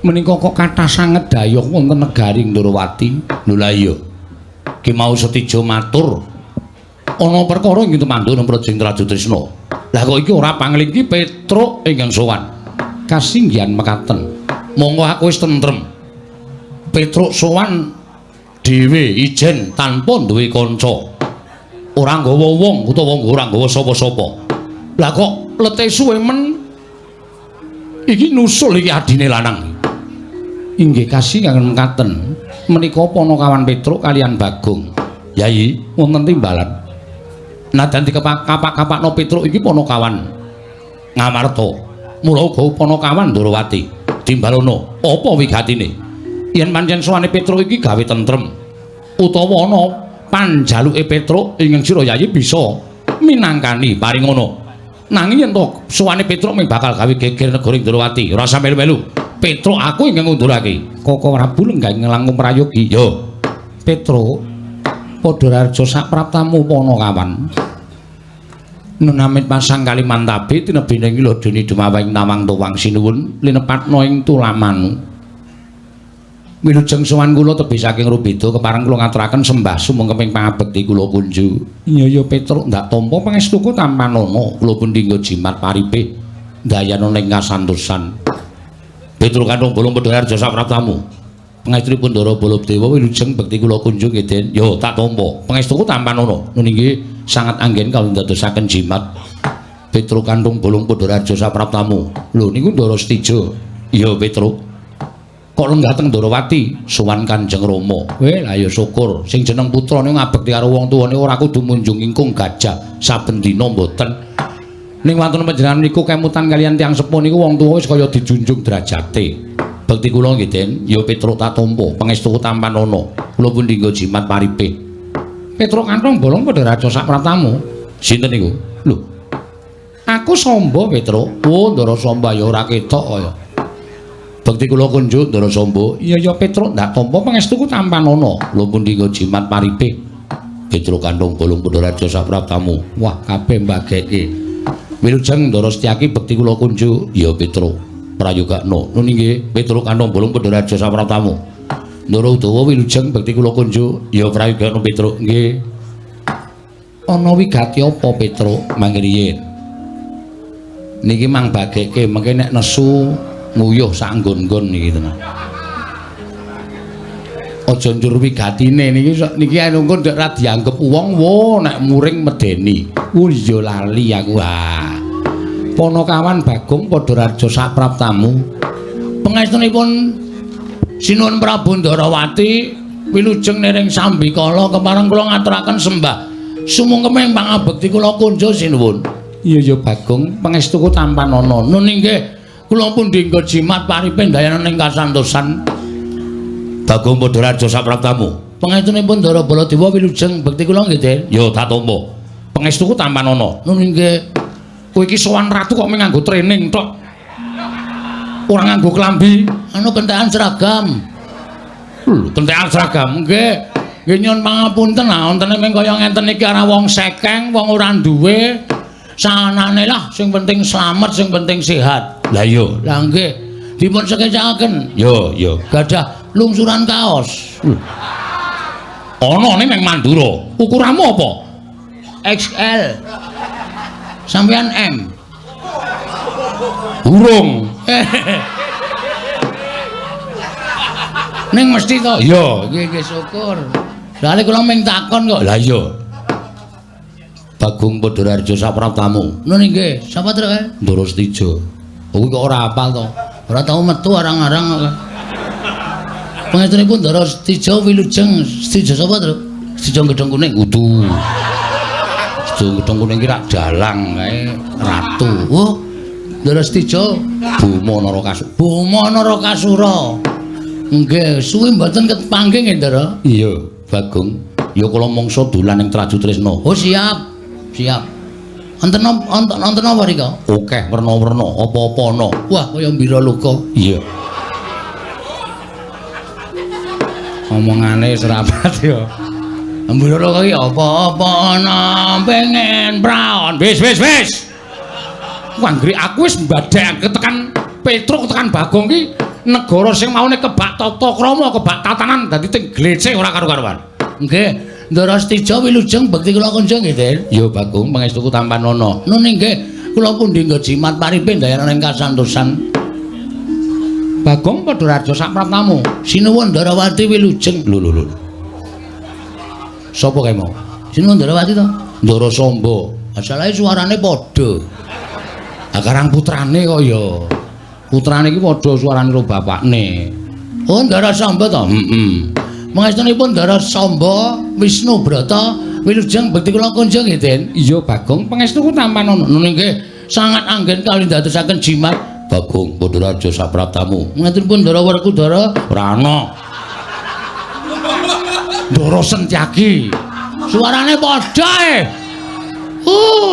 menika kok kathah sanget dayong wonten negari Ndrawati. Lho la iya ki mau Setija matur ana perkara ing tumandun Projeng Trajutrisna. Lah kok iki ora panglingki Petruk ingkang sowan. Kasinggihan mekaten. Monggo aku wis tentrem. Petruk sowan dhewe ijen tanpa duwe kanca. Ora nggawa wong utawa ora nggawa sapa-sapa. Lah kok lete suwe men iki nusul iki adine lanang. Inggih kasinggihan mekaten. Menika Panakawan Petruk kalian Bagong. Yai wonten timbalan. Nadan dikapak-kapakno Petruk iki Panakawan Ngamarta. Mula uga Panakawan Ndrawati. Dimbalana apa wigatine? Yen pancen sowane Petruk iki gawe tentrem utawa ana panjaluke Petruk ingkang sira Yai bisa minangkani paring ngono. Nanging yen to sowane Petruk mung bakal gawe geger negara Ndrawati. Ora sampe melu. Petruk aku ingkang ngundurake. Koko Prabu lenggah ngelangkung prayogi. Yo. Petruk padha raja sak praptamu Panakawan. Nunamit pasang Kalimantabe tinebine ngilodeni dumawing nawang tuwang sinuwun linepatna ing tulamanu. Wilujeng sowan kula tebih saking Rubeda kepareng kula ngaturaken sembah sumeng keping pangabekti kula kunju. Iya ya Petruk ndak tampa pangestuku tampanana kula pun dinggo jimat paripe dayana ning kasantosan. Petruk kandung bolong pedharja sapraptamu. Pangestripun Ndara Baladewa wilujeng bekti kula kunjung ngeden. Yo tak tampa. Pangestuku tampanana. Nun inggih sangat anggen kawula ndadosaken jimat. Petruk kandung bolong pedharja sapraptamu. Lho niku Ndara Setija. Iya Petruk. Kok lenggah teng Ndrawati sowan Kanjeng Rama. Weh lah ya syukur. Sing jeneng putrane ngabekti karo wong tuwane ora kudu munjung ingkung gajah saben dina mboten. Ning wonten panjenengan niku kemutan kalian tiyang sepuh niku wong tuwa wis kaya dijunjung derajate. Bekti kula nggih Den, ya Petruk tak tampa, pangestu tampanana. Kula pun dinggo jimat paripe. Petruk kantong bolong padha raja sak pratamu. Sinten niku? Lho. Aku Samba Petruk. Oh, Ndara Samba ya ora ketok kaya. Bekti kula kunjuk Ndara Samba. Iya ya Petruk ndak tampa pangestuku tampanana. Kula pun dinggo jimat paripe. Petruk kantong bolong padha raja sak pratamu. Wah, kabeh mbageke. Wilujeng Ndara Setyaki bekti kula kunjuk ya Petruk prayogakna. Nun inggih Petruk kantong bolong padha raja sapratamu. Ndara Udawa wilujeng bekti kula kunjuk ya prayogakna Petruk. Nggih. Ana wigati apa Petruk mangriyen? Niki mang bageke mengke nek nesu nguyuh sak nggon-nggon niki tenan. Aja njur wigatine niki anungkun ndek ra dianggep wong wo nek muring medeni. Oh iya lali aku. Panakawan Bagong padha raja sapraptamu. Pangestunipun Sinuwun Prabu Ndarawati wilujeng nering Sambikala kepareng kula ngaturaken sembah sumungkeming pangabekti kula kunjuk sinuwun. Iya ya Bagong, pangestuku tampanana. Nun inggih kula pun dinggo jimat paripe dayana ning kasantosan. Bagong padha raja sapraptamu. Pangestunipun Ndara Baladewa wilujeng bekti kula nggih, Den. Ya tak tampa. Pangestuku tampanana. Nun inggih kowe iki sowan ratu kok nganggo training tok. Ora nganggo klambi, anu kentekan seragam. Lho, kentekan seragam nggih. Nggih nyuwun pangapunten wonten ming kaya ngenten iki arah wong sekeng, wong ora duwe. sanane lah sing penting selamat sing penting sehat. Lah iya. Lah nggih dipun sekecaken Yo yo. gadah lungsuran kaos. Ana ning Mandura. Ukuranmu apa? XL. Sampeyan M. Urung. Ning mesti to. Iya. Nggih syukur. Soale kula mung takon kok. Lah iya. Bagong Padharjo Sapraptamu. Nun nggih, sapa truk kae? Ndoro Stijo. Kuwi kok ora hafal to. Ora tau metu arang-arang kok. Pangestunipun Ndara Stijo Wilujeng Stijo sapa truk? Stijo Gedhong Kuning udu. Stijo Gedhong Kuning ki rak dalang kae ratu. Oh, Ndara Stijo Buma Narakasura. Buma Narakasura. Nggih, suwi mboten kepanggih nggih, Ndara? Iya, Bagong. Ya kula mangsa dolan ning Traju Tresna. Oh, siap. Siap. Wonten apa rika? Akeh werna-werna, apa-apa ana. Wah, kaya mbira luka. Iya. Omongane serapat ya. Mbira luka iki apa-apa ana pengen praon. Wis. Wanggri aku wis mbadhekake tekan Petruk tekan Bagong ki negara sing maune kebak tata krama, kebak tatanan dadi ting glece ora karo-karuan. Nggih, Ndara Stijo Wilujeng bekti kula kunjung nggih, Den. Ya Bagong pangestuku Tampanono. Nun nggih, kula pundi nggo jimat paripe ndayan ing kasantosan. Bagong Padharjo Sapraptamu. Sinuwun Ndarawati Wilujeng. Lho. Sopo kae mau? Sinuwun Ndarawati to? Ndara Samba. Asale suarane padha. Akarang putrane kok ya. Putrane iki padha suarane karo bapakne. Oh, Ndara Samba to? Heeh. Mangestunipun Ndara Samba Wisnu Brata Wilujeng bekti kula kunjung nggih, Den. Iya Bagong pangestuku Tampanono. Nun nggih, sangat anggen kali ndadosaken jimat. Bagong Padharjo Sapraptamu. Ngaturipun Ndara Werkudara. Ora ana. Ndara Sentyaki. Suarane padha e.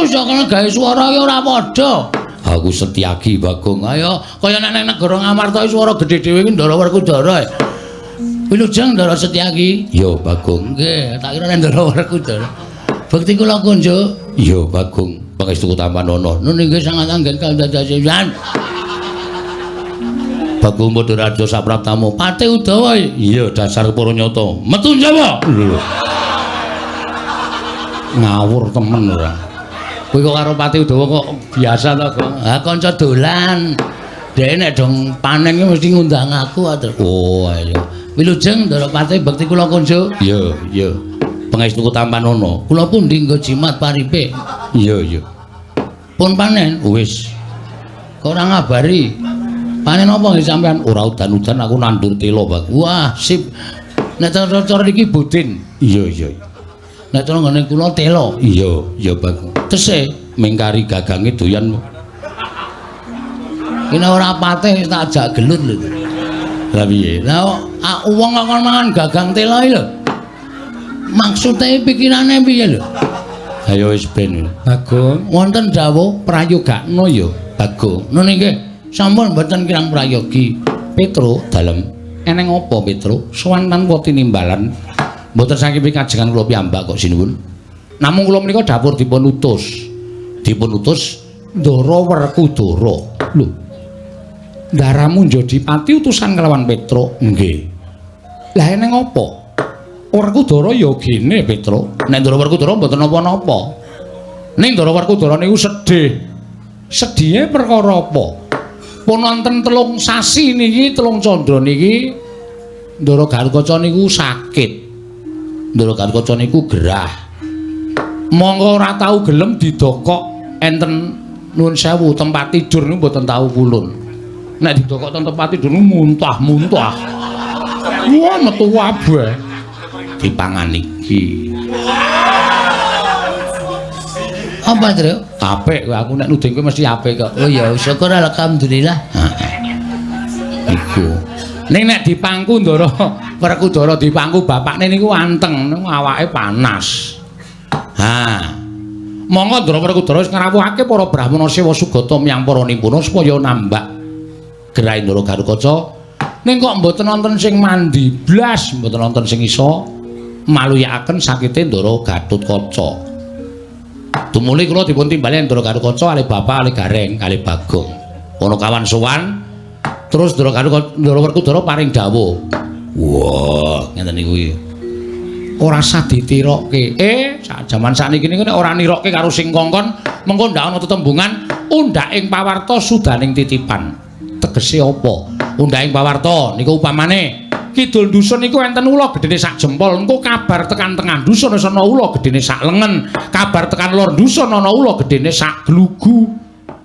Sakene gawe swara ya ora padha. Aku Setyaki Bagong. Ayo kaya nek nang negara Ngamarta swara gedhe dhewe iki Ndara Werkudara. Wilujeng Ndara Setyaki. Iya Bagong. Nggih, tak kira nek Ndara Werkudara. Bekti kula kunjuk. Iya Bagong pangestuku Tampanono. Nun nggih sangat anggen kandhadhasan. Bagong Padharjo Sapraptamu. Pate Udawa. Iya dasar para nyata. Metu Jawa. Ngawur temen ora. Kowe kok karo Pati Udawa kok biasa to, Gong? Ha kanca dolan. Dhek nek dong panen ki mesti ngundang aku atur. Oh, ayo. Wilujeng Ndara Pati bekti kula kunjuk. Iya. Pangestuku Tampanono. Kula pundi nggo jimat paripe. Iya. Pun panen. Wis. Kok ora ngabari. Panen apa nggih sampean? Ora udan-udan aku nandur telo, Bang. Wah, sip. Nek cara iki budin. Iya. Nek cara ngene kula telo. Iya, Bang. Tese Mengkari gagange doyan. kene ora patih tak ajak gelut lho. Lah piye? Lah wong kok mangan gagang telo iki lho. Maksude pikirane piye lho? Ayo wis ben. Bagong wonten dawuh Prayogakno ya, Bagong. nun nggih sampun mboten kirang prayogi. Petro dalem. Eneng apa Petro? Sowan tanpa tinimbalan. Mboten saking pikajengan kula piyambak kok sinuwun. Namung kula menika dapur dipun utus. Ndara Werkudara. Lho. Ndaramu Njodipati utusan kelawan Petro. Nggih. Lah eneng apa? Werkudara ya gene Petro. Nek Ndara Werkudara mboten napa-napa. Ning Ndara Werkudara niku sedih. Sedihe perkara apa? Pun wonten 3 sasi niki, 3 candra niki Ndara Garukaca niku sakit. Ndara Garukaca niku gerah. Monggo ora tau gelem didokok enten nuwun sewu tempat tidur niku mboten tau kulun. Nek didokok tempat tidur niku muntah-muntah. Wah metu wabah. Dipangan iki. Apa, Tru? Apik kowe aku nek nuding kowe mesti apik kok. Oh ya, syukur alhamdulillah. Iku. Ning nek dipangku Ndara Werkudara dipangku bapakne niku anteng, awake panas. Ha. Monggo Ndara Werkudara wis ngrawuhake para Brahmana Sewa Sugata miyang para nimpuna supaya nambak gerahe Ndara Garukaca. Ning kok mboten wonten sing mandi blas, mboten wonten sing iso maluyakaken sakite Ndara Gatotkaca. Tumuli kula dipun timbali Ndara Garukaca kalih bapak kalih Gareng kalih Bagong. Ana kawan sowan terus Ndara Werkudara paring dawuh. Wah, ngeten niku iki. Ora usah ditirokke. Sak jaman sakniki niku nek ora nirokke karo sing kongkon, mengko ndak ana tetembungan undhaking pawarta sudaning titipan. Tegese apa? Undhaking pawarta niku upamane kidul dusun niku enten ula gedene sak jempol, engko kabar tekan tengah dusun wis ana ula gedene sak lengen, kabar tekan lor dusun ana ula gedene sak glugu.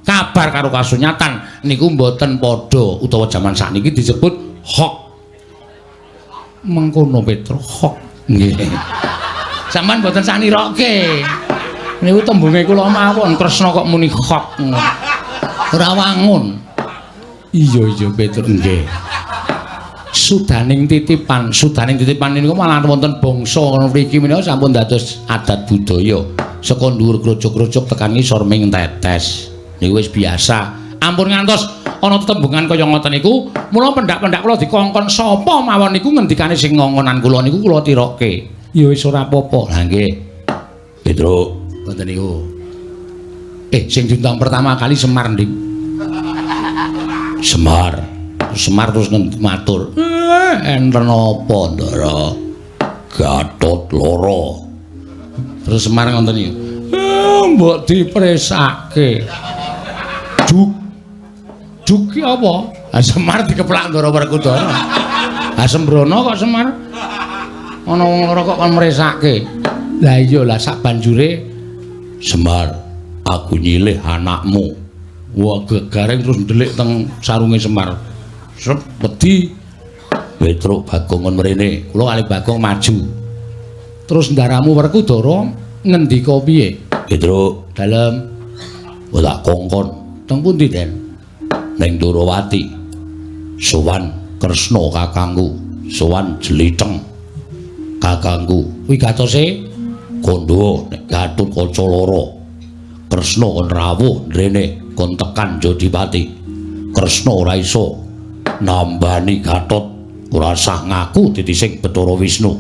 Kabar karo kasunyatan niku mboten padha utawa jaman sakniki disebut hoax. Mengkono Petro hoax. Nggih. Sampeyan mboten sanirokke. Niku tembunge kula mawon Kresna kok muni hoax. Ora wangun. Iya Petro nggih. Sudaning titipan niku malah wonten bangsa mriki menika sampun dados adat budaya. Saka dhuwur krojok-krojok tekan ngisor ming tetes. Niku wis biasa. Ampun ngantos ana tetembungan kaya ngoten niku, mula pendak-pendak kula dikongkon sapa mawon niku ngendikane sing ngongonan kula niku kula tirokke. Ya wis ora apa-apa. Lah nggih. Petro, ngoten niku. Sing diundang pertama kali Semar ndik. Semar terus matur. Enten apa, Ndara? Gatot loro. Terus Semar ngoten niku. Mbok dipresake. Juk ki apa? Semar dikeplak Ndara Werkudara. Sembrono kok Semar. Ana wong loro kok kon mresake. Lah iya lah sak banjure Semar, aku nyilih anakmu. Wah Gareng terus ndelik teng sarunge Semar. Sep wedi. Petro Bagong mrene. Kula kalih Bagong maju. Terus ndaramu Werkudara ngendika piye? Petro, dalem. Ora kongkon. Teng pundi, Den? Ning Durawati. Sowan Kresna kakangku, sowan Jeliteng kakangku. Kuwi gatose kondo nek Gatotkaca lara. Kresna kon rawuh rene kon tekan Jodipati. Kresna ora iso nambani Gatot, ora sah ngaku dadi sing Bathara Wisnu,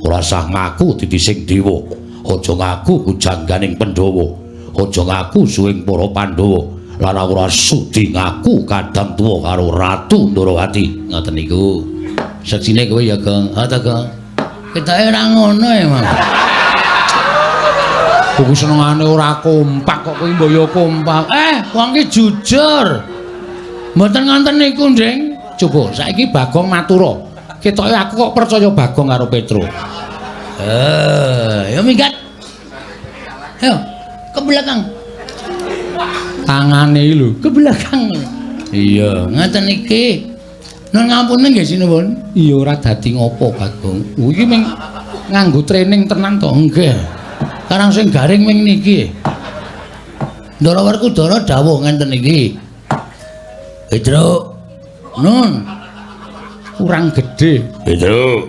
ora sah ngaku dadi sing dewa. Aja ngaku kujangganing Pandhawa, aja ngaku suwing para Pandhawa. Lan ora sudi ngaku kadang tuwa karo Ratu Ndrawati. Ngoten niku. Sejine kowe ya, Gong. Ha ta, Gong. Ketoke ora ngono ya, Mang. Kuwi senengane ora kompak kok kowe mboyo kompak. Wong ki jujur. Mboten ngonten niku, Ndring. Coba saiki Bagong matura. Ketoke aku kok percaya Bagong karo Petro. Ya minggat. Ayo, ke belakang. Tangane lho ke belakang. Iya, ngaten iki. Nun ngapunten nggih sinuwun. Iya ora dadi ngopo, Bagong. Iki ming nganggo training tenan to, nggih. Karang sing garing ming niki. Ndara Werkudara dawuh ngenten iki. Petro. Nun. Kurang gedhe. Petro.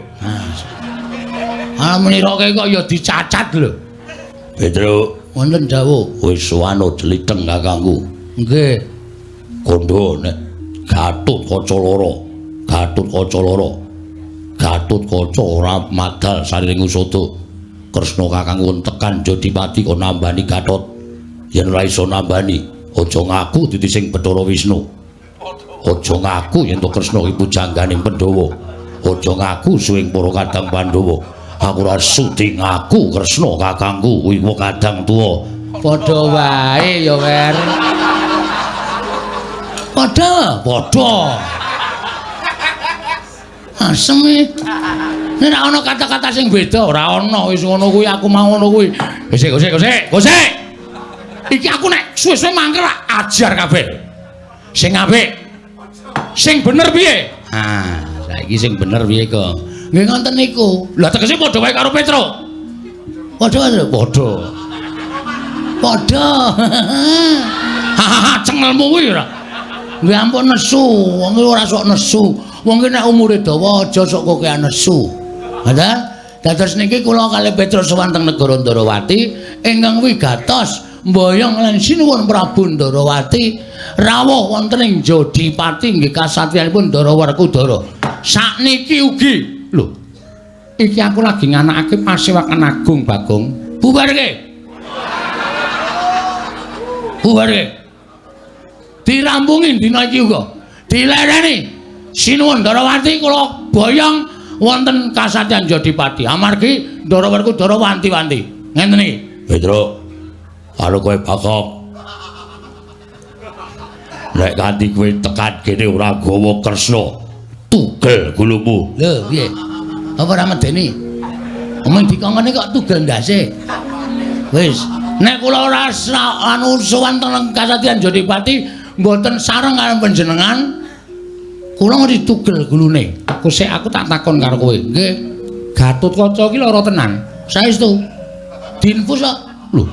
Meniroke kok ya dicacat lho. Petro. Wonten dawuh, wis suwana Jeliteng kakangku. Nggih. Kondo nek Gatotkaca lara. Gatotkaca ora madal sariring usada. Kresna kakangku tekan Jodipati kok nambani Gatot. Yen ora iso nambani, aja ngaku dadi sing Bathara Wisnu. Aja ngaku yen to Kresna iku jangganing Pandhawa. Aja ngaku suwing para kadang Pandhawa. Aku ora sudi ngaku Kresna kakangku kuwi wong kadang tuwa. Padha wae ya, Wer. Padha. Asem iki. Nek ana kata-kata sing beda ora ana wis ngono kuwi aku mau ngono kuwi. Gosek. Iki aku nek suwe-suwe mangkel ajar kabeh. Sing apik. Sing bener piye? Saiki sing bener piye kok? Nggih ngoten niku. Lah tegese padha wae karo Petro. Padha. Cengelmu kuwi ora. Nggih ampun nesu, wong ora sok nesu. Wong ki nek umure dawa aja sok kokean nesu. Ngoten? Dados niki kula kalih Petro sowan teng negara Ndrawati ingkang wigatos mboyong lan sinuwun Prabu Ndrawati rawuh wonten ing Jodipati nggih kasatriyanipun Ndara Werkudara. Sakniki ugi lho, iki aku lagi nganakake Pasewakan Agung, Bagong. Bubarke. Bubarke. Dirampungi dina iki uga. Dilereni. Sinuwun Darawati kula boyong wonten Kasatyan Jodipati. Amargi Darawarku Dara wanti-wanti. Ngenten iki. Petro. Karo kowe Bagong. Nek kanthi kowe tekan kene ora gawa Kresna, tugel gulumu. Lho, piye? Apa ora medeni? Omong dikongkone kok tugel ndase. Wis, nek kula ora anu sowan teng Kasatyan Jodipati mboten sareng karo panjenengan, kula ngerti tugel gulune. Kusik aku tak takon karo kowe. Nggih. Gatotkaca iki lara tenan. Saestu. Diinfus kok. Lho.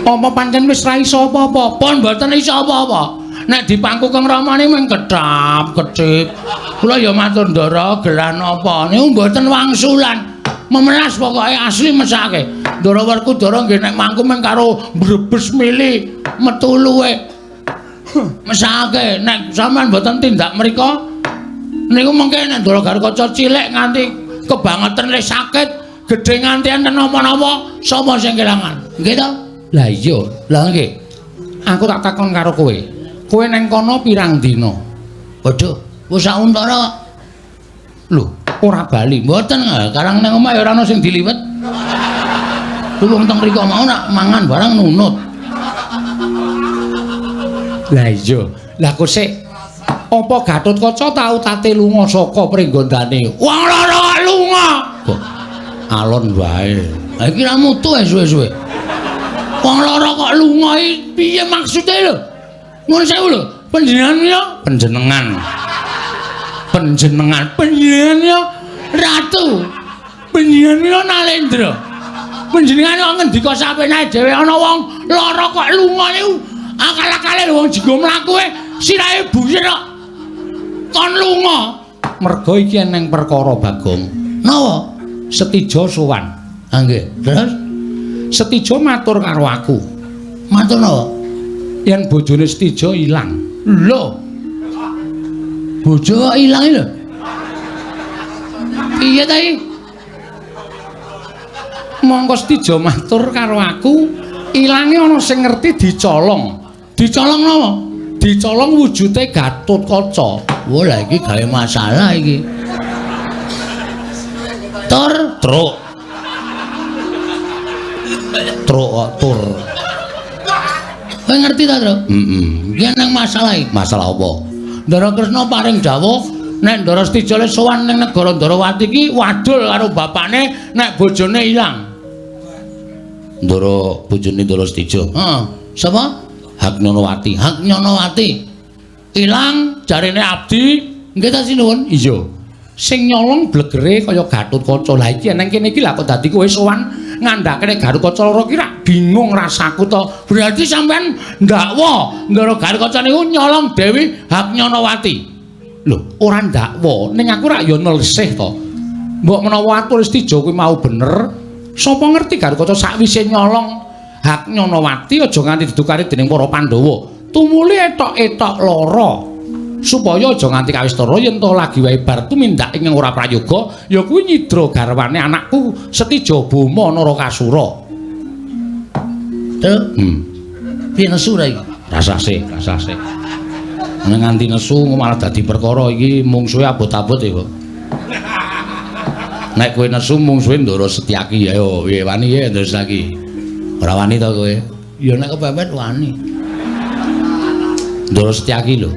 Apa pancen wis ra iso apa-apa? Pon mboten iso apa-apa. Nek dipangku Kang Ramane mung kedap-kedhip. Kula ya matur ndara gelan apa niku mboten wangsulan. Memelas pokoke asli mesake. Darawarku Dara nggih nek mangku mung karo mbrebes mili metu luwe. Mesake nek sampean mboten tindak mriko niku mengke nek Ndara Garukaca cilik nganti kebangetan le sakit, gedhe nganti enten napa-napa, sapa sing kelangan? Nggih to? Lah iya, lah nggih. Aku tak takon karo kowe. Kowe neng kono pirang dina? Waduh, wis sak untara. Lho, ora bali. Mboten, karang nang omah ya ora ana sing diliwet. Lu wong teng mriko mau nak mangan barang nunut. Lah iya, lah kok sik apa Gatotkaca tau tate lunga saka pringgondane? Wong lara lunga. Kok alon wae. Ha iki ra mutu suwe-suwe. Wong lara kok lunga iki piye maksude lho? Nuwun sewu lho, panjenengan ya panjenengan ya ratu. Panjenengan ya Nalendra. Panjenengan kok ngendika sapenae dhewe ana wong lara kok lunga niku akal-akale lho wong jenggo mlaku sirahe buyir kok kon lunga. Merga iki eneng perkara Bagong. Napa? Setija sowan. Ha nggih. Terus Setija matur karo aku. Matur napa? Yen bojone Setija ilang. Lho. Bojo kok ilang lho. Piye ta iki? Monggo Setija matur karo aku, ilange ana sing ngerti dicolong. Dicolong napa? Dicolong wujude Gatotkaca. Wah, lah iki gawe masalah iki. Tur, truk. Truk kok tur. Kowe ngerti ta, Tru? Iki nang masalah iki. Masalah apa? Ndara Kresna paring dawuh nek Ndara Setija le sowan ning negara Ndarawati iki wadul karo bapakne nek bojone ilang. Ndara bojone Ndara Setija. Heeh. Sapa? Haknyonowati. Haknyonowati. Ilang jarene abdi. Nggih ta sinuwun? Iya. Sing nyolong blegere kaya Gatotkaca. Lah iki nang kene iki lha kok dadi kowe sowan ngandhakne Garukaca lara ki rak bingung rasaku to. Berarti sampean ndakwa Ndara Garukaca niku nyolong Dewi Haknyonowati. Lho, ora ndakwa, ning aku rak ya nelesih to. Mbok menawa atur Setija kuwi mau bener, sapa ngerti Garukaca sakwise nyolong Haknyonowati aja nganti didukari dening para Pandhawa. Tumuli etok-etok lara. Supaya aja nganti kawistara yen to lagi wae bar tumindak ing ora prayoga, ya kuwi nyidra garwane anakku Setija Boma Narakasura. Tuh. Piye nesu ra iki? Rasase. Nek nganti nesu malah dadi perkara iki mungsuhe abot-abot ya kok. Nek kowe nesu mungsuhe Ndara Setyaki ya piye wani ya Ndara Setyaki. Ora wani to kowe? Ya nek kepepet wani. Ndara Setyaki lho.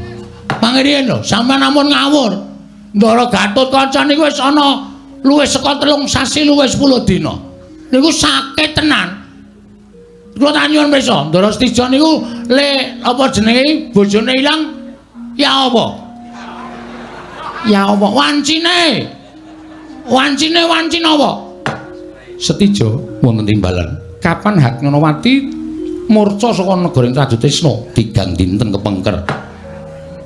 Pangriyen lho, sampean ampun ngawur. Ndara Gatotkaca niku wis ana luwih saka 3 sasi luwih 10 dina. Niku sakit tenan. Kula tak nyuwun pirsa, Ndara Setija niku le apa jenenge bojone ilang ya apa? Ya apa? Wancine. Wancine apa? Setija wonten timbalan. Kapan Haknyonowati murca saka negara Trajutrisna tigang dinten kepengker.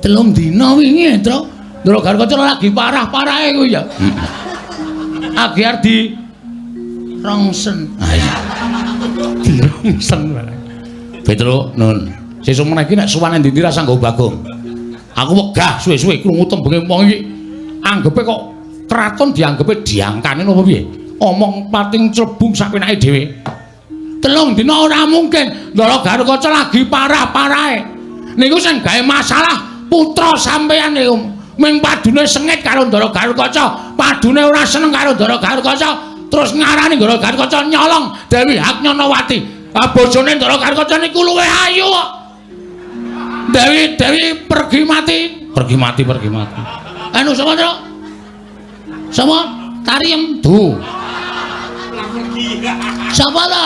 3 dina wingi, Tru. Ndara Garukaca lagi parah-parahe kuwi ya. Agiar di rongsen. Dirongsen barang. Petro, nun. Sesuk meneh iki nek suwane ndi rasa nggo Bagong. Aku wegah suwe-suwe krungu tembenge wong iki. Anggepe kok kraton dianggepe diangkane napa piye? omong pating clebung sapenake dhewe. 3 dina ora mungkin Ndara Garukaca lagi parah-parahe. Niku sing gawe masalah putra sampeyan niku. Ming padune sengit karo Ndara Garukaca, padune ora seneng karo Ndara Garukaca, terus ngarani Ndara Garukaca nyolong Dewi Haknyanawati. Ah bojone Ndara Garukaca niku luwih ayu kok. Dewi pergi mati. Anu sapa, Tru? Sapa? Tariem Du. Sapa ta?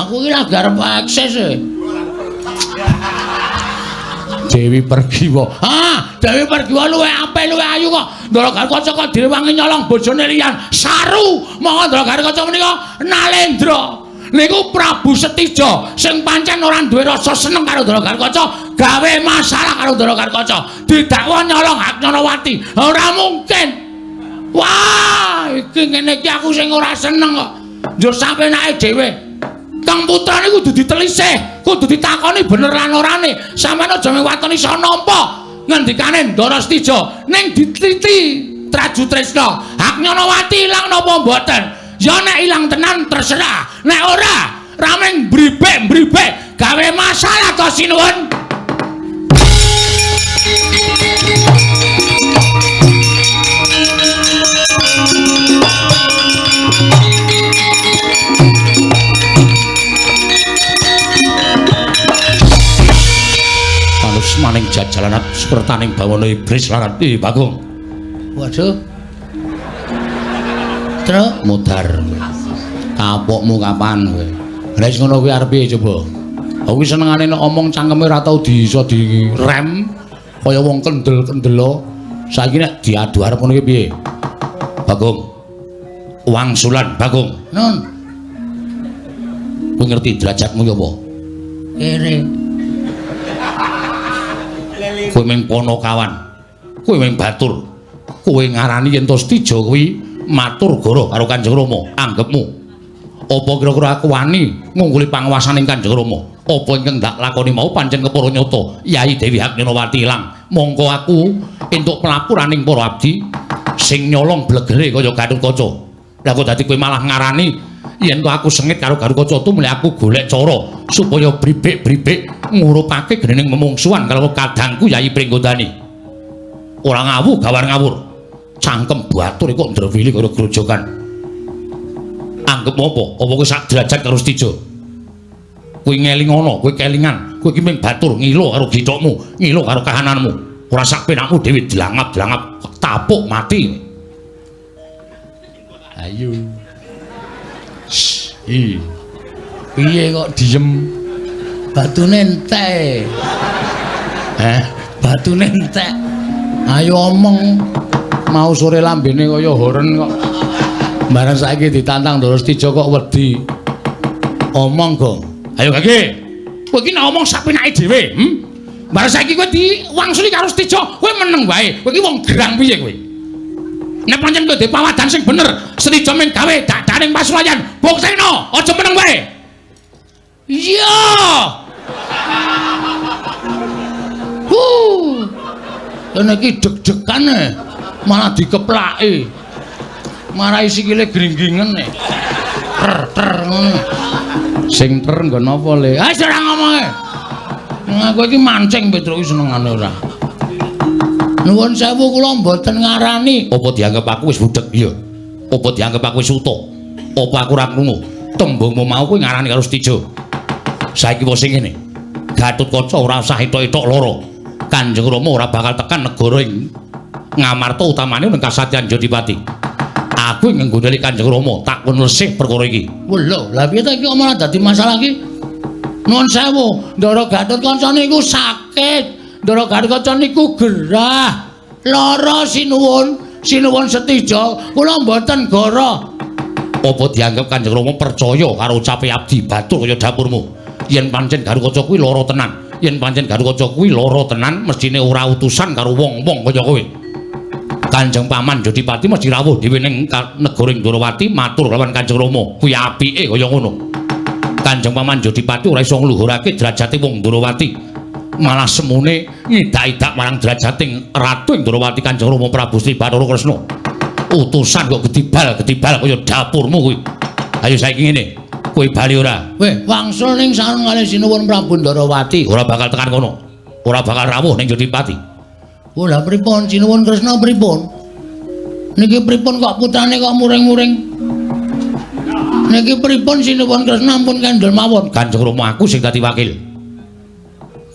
Aku iki lagi arep eksis e. Dewi pergi wae. Dewi pergi wae luwih apik luwih ayu kok. Ndara Garukaca kok direwangi nyolong bojone liyan. Saru, monggo Ndara Garukaca menika Nalendra. Niku Prabu Setija sing pancen ora duwe rasa seneng karo Ndara Garukaca, gawe masalah karo Ndara Garukaca, didakwa nyolong Haknyanawati. Ora mungkin. Wah, iki ngene iki aku sing ora seneng kok. Njur sampenake dhewe. Kang putrane kudu ditelisih, kudu ditakoni bener lan orane. Sampeyan aja mewatoni iso nampa ngendikane Ndara Setija ning ditliti Traju Tresna. Haknyanawati ilang napa mboten? Ya nek ilang tenan terserah. Nek ora, rameng bribek gawe masalah to sinuwun. Manus maning jajalanat sepertaning bawana iblis lan Bagong. Waduh. Terus Mudar. Kapokmu kapan kowe? Lah wis ngono kuwi arep piye coba? Aku senengane nek omong cangkeme ora tau iso direm kaya wong kendel-kendelo. Saiki nek diadu arep ngono ki piye? Bagong. Wangsulan Bagong. Nun. Kowe ngerti derajatmu ya apa? Kere. Kowe ming Ponokawan. Kowe ming Batur. Kowe ngarani yen to Setija kuwi matur goro karo Kanjeng Rama, anggepmu. Apa kira-kira aku wani ngungguli panguwasaning Kanjeng Rama? Apa ingkang ndak lakoni mau pancen kepara nyata Yai Dewi Haknyanawati ilang. Mongko aku entuk pelapuraning para abdi sing nyolong blegere kaya Garukaca. Lah kok dadi kowe malah ngarani yen to aku sengit karo Garukaca tu mulih aku golek cara supaya bribek-bribek ngurupake genening memungsuhan karo kadangku Yai Pringgodani. Ora gawar ngawur. Cangkem batur kok ndrewili karo grojogan. Anggep apa? Apa kowe sak derajat karo Setija? Kowe ngelingono, kowe kelingan, kowe iki ming batur ngilo karo githokmu, ngilo karo kahananmu. Ora sak penakmu dhewe dilangap-dilangap tapuk mati. Ayo. Piye kok diem? Batune entek. Batune entek. Ayo omong. Mau sore lambene kaya horen kok. Barang saiki ditantang Ndara Setija kok wedi. Omong, Gong. Ayo Kaki. Kowe iki nek omong sapenake dhewe, Barang saiki kowe diwangsuli karo Setija, kowe meneng wae. Kowe iki wong gerang piye kowe? Nek pancen kowe duwe pawadan sing bener, Setija men gawe dadaning pasulayan, buktekno, aja meneng wae. Iya. Kene iki deg-degane. Malah dikeplaki. Marai sikile gringgingen nek. Ter ngono. Sing ter nggon apa le? Ah ora ngomonge. Aku iki mancing Petruk senengane ora. Nuwun sewu kula mboten ngarani. Apa dianggep aku wis budhek iya? Apa dianggep aku wis utuh? Apa aku ora krungu? Tembungmu mau kuwi ngarani karo Setija. Saiki wis sing ngene. Gatotkaca ora usah etok-etok lara. Kanjeng Rama ora bakal tekan negara ing Ngamarta utamane ning Kasatyan Jodipati. Aku ing nggondheli Kanjeng Rama tak pun lesih perkara iki. Lho, lha piye ta iki malah dadi masalah iki? Nuwun sewu, Ndara Gatotkaca niku sakit. Ndara Gatotkaca niku gerah. Lara sinuwun Setija, kula mboten goro. Apa dianggep Kanjeng Rama percaya karo ucape abdi batur kaya dapurmu? Yen pancen Garukaca kuwi lara tenan, yen pancen Garukaca kuwi lara tenan, mestine ora utusan karo wong-wong kaya kowe. Kanjeng Paman Jodipati mesti rawuh dhewe ning negara Ndrawati matur lawan Kanjeng Rama. Kuwi apike kaya ngono. Kanjeng Paman Jodipati ora iso ngluhurake derajate wong Ndrawati. Malah semune ngidak-idak marang derajating Ratu ing Ndrawati Kanjeng Rama Prabu Sri Bathara Kresna. Utusan kok ketibal kaya dapurmu kuwi. Ayo saiki ngene. Kowe bali ora? Weh, wangsul ning sareng kalih Sinuwun Prabu Ndarawati. Ora bakal tekan kono. Ora bakal rawuh ning Jodipati. Oh, lha pripun Sinuwun Kresna pripun? Niki pripun kok putrane kok muring-muring? Niki pripun Sinuwun Kresna ampun kendel mawon. Kanjeng Rama aku sing dadi wakil.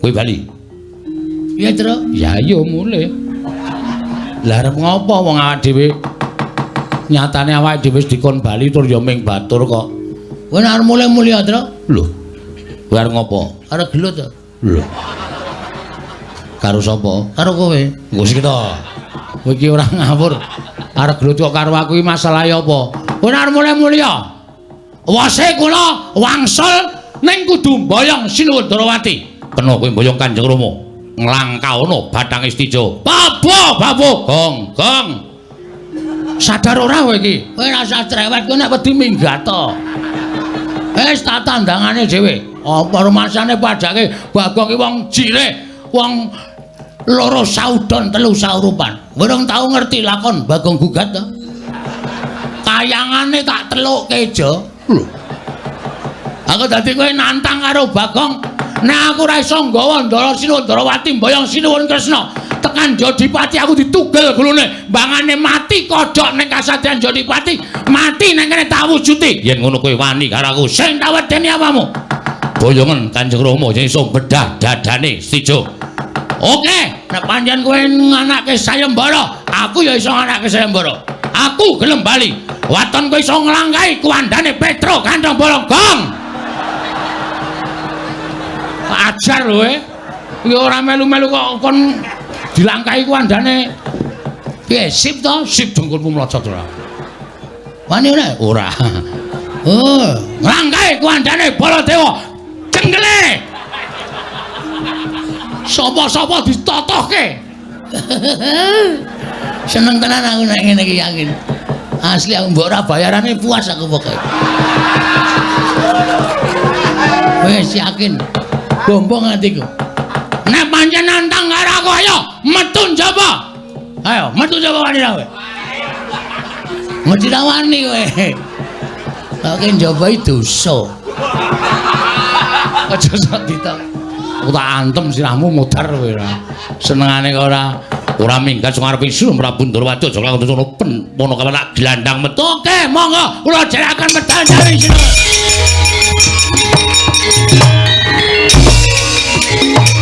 Kowe bali. Iya, Tru. Ya yo mulih. Lah arep ngopo wong awak dhewe? Nyatane awak dhewe wis dikon bali tur ya ming batur kok. Kowe arep mulih mulya, Tru? Lho. Kowe arep ngopo? Arep gelut to? Lho. Karo sapa? Karo kowe. Nggo sik to. Kowe iki ora ngawur. Arep gelut kok karo aku iki masalahe apa? Kowe arep mulih mulya. Wase kula wangsul ning kudu mboyong Sinuwun Ndarawati. Kena kowe mboyong Kanjeng Rama. Nglangkaono Bathang Istijo. Babu, Gong. sadar ora kowe iki? Kowe rasa cerewet kowe nek wedi minggat to. Wis tak tandangane dhewe. Apa rumasane padake Bagong ki wong jireh, wong loro saudon telu saurupan. Urung tau ngerti lakon Bagong Gugat to. Kayangane tak telukke jo. Aku dadi kowe nantang karo Bagong. Nek aku ora iso nggawa Ndara Sinuwun Ndarawati mboyong Sinuwun Kresna tekan Jodipati aku ditugel glone mbangane mati kodhok ning kasatriyan Jodipati mati ning kene tak wujuti. Yen ngono kowe wani karo aku Sing tak wedeni apamu? boyongan Kanjeng Rama sing iso bedah dadane Istijo. Oke, nek pancen kowe nganake sayembara, aku ya iso nganake sayembara. Aku gelem bali. Waton kowe iso nglangkai kuwandane Petro Kantong Bolong Gong. Ajar lho iki ora melu-melu kok kon dilangkai kuwandane. Piye sip to? Sip dengkulmu mlocot ora. Wani ora? Ora. Oh, nglangkai kuwandane Baladewa. Cenggele. Sapa-sapa ditotohke. Seneng tenan aku nek ngene iki yakin. Asli aku mbok ora bayarane puas aku pokoke. Wis yakin. Bombong atiku. Nek pancen nantang karo aku ayo metu njaba. Ayo metu njaba wani ra kowe. Mesti ra wani kowe. Kok njaba iki dosa. Aja sok ditok. Aku tak antem sirahmu modar kowe ora. Senengane kok ora minggat sing arep isu Prabu Ndarawati aja langsung sono pen mono kapan gelandang metu. Oke, monggo kula jerakan medal dari sini. Prabu.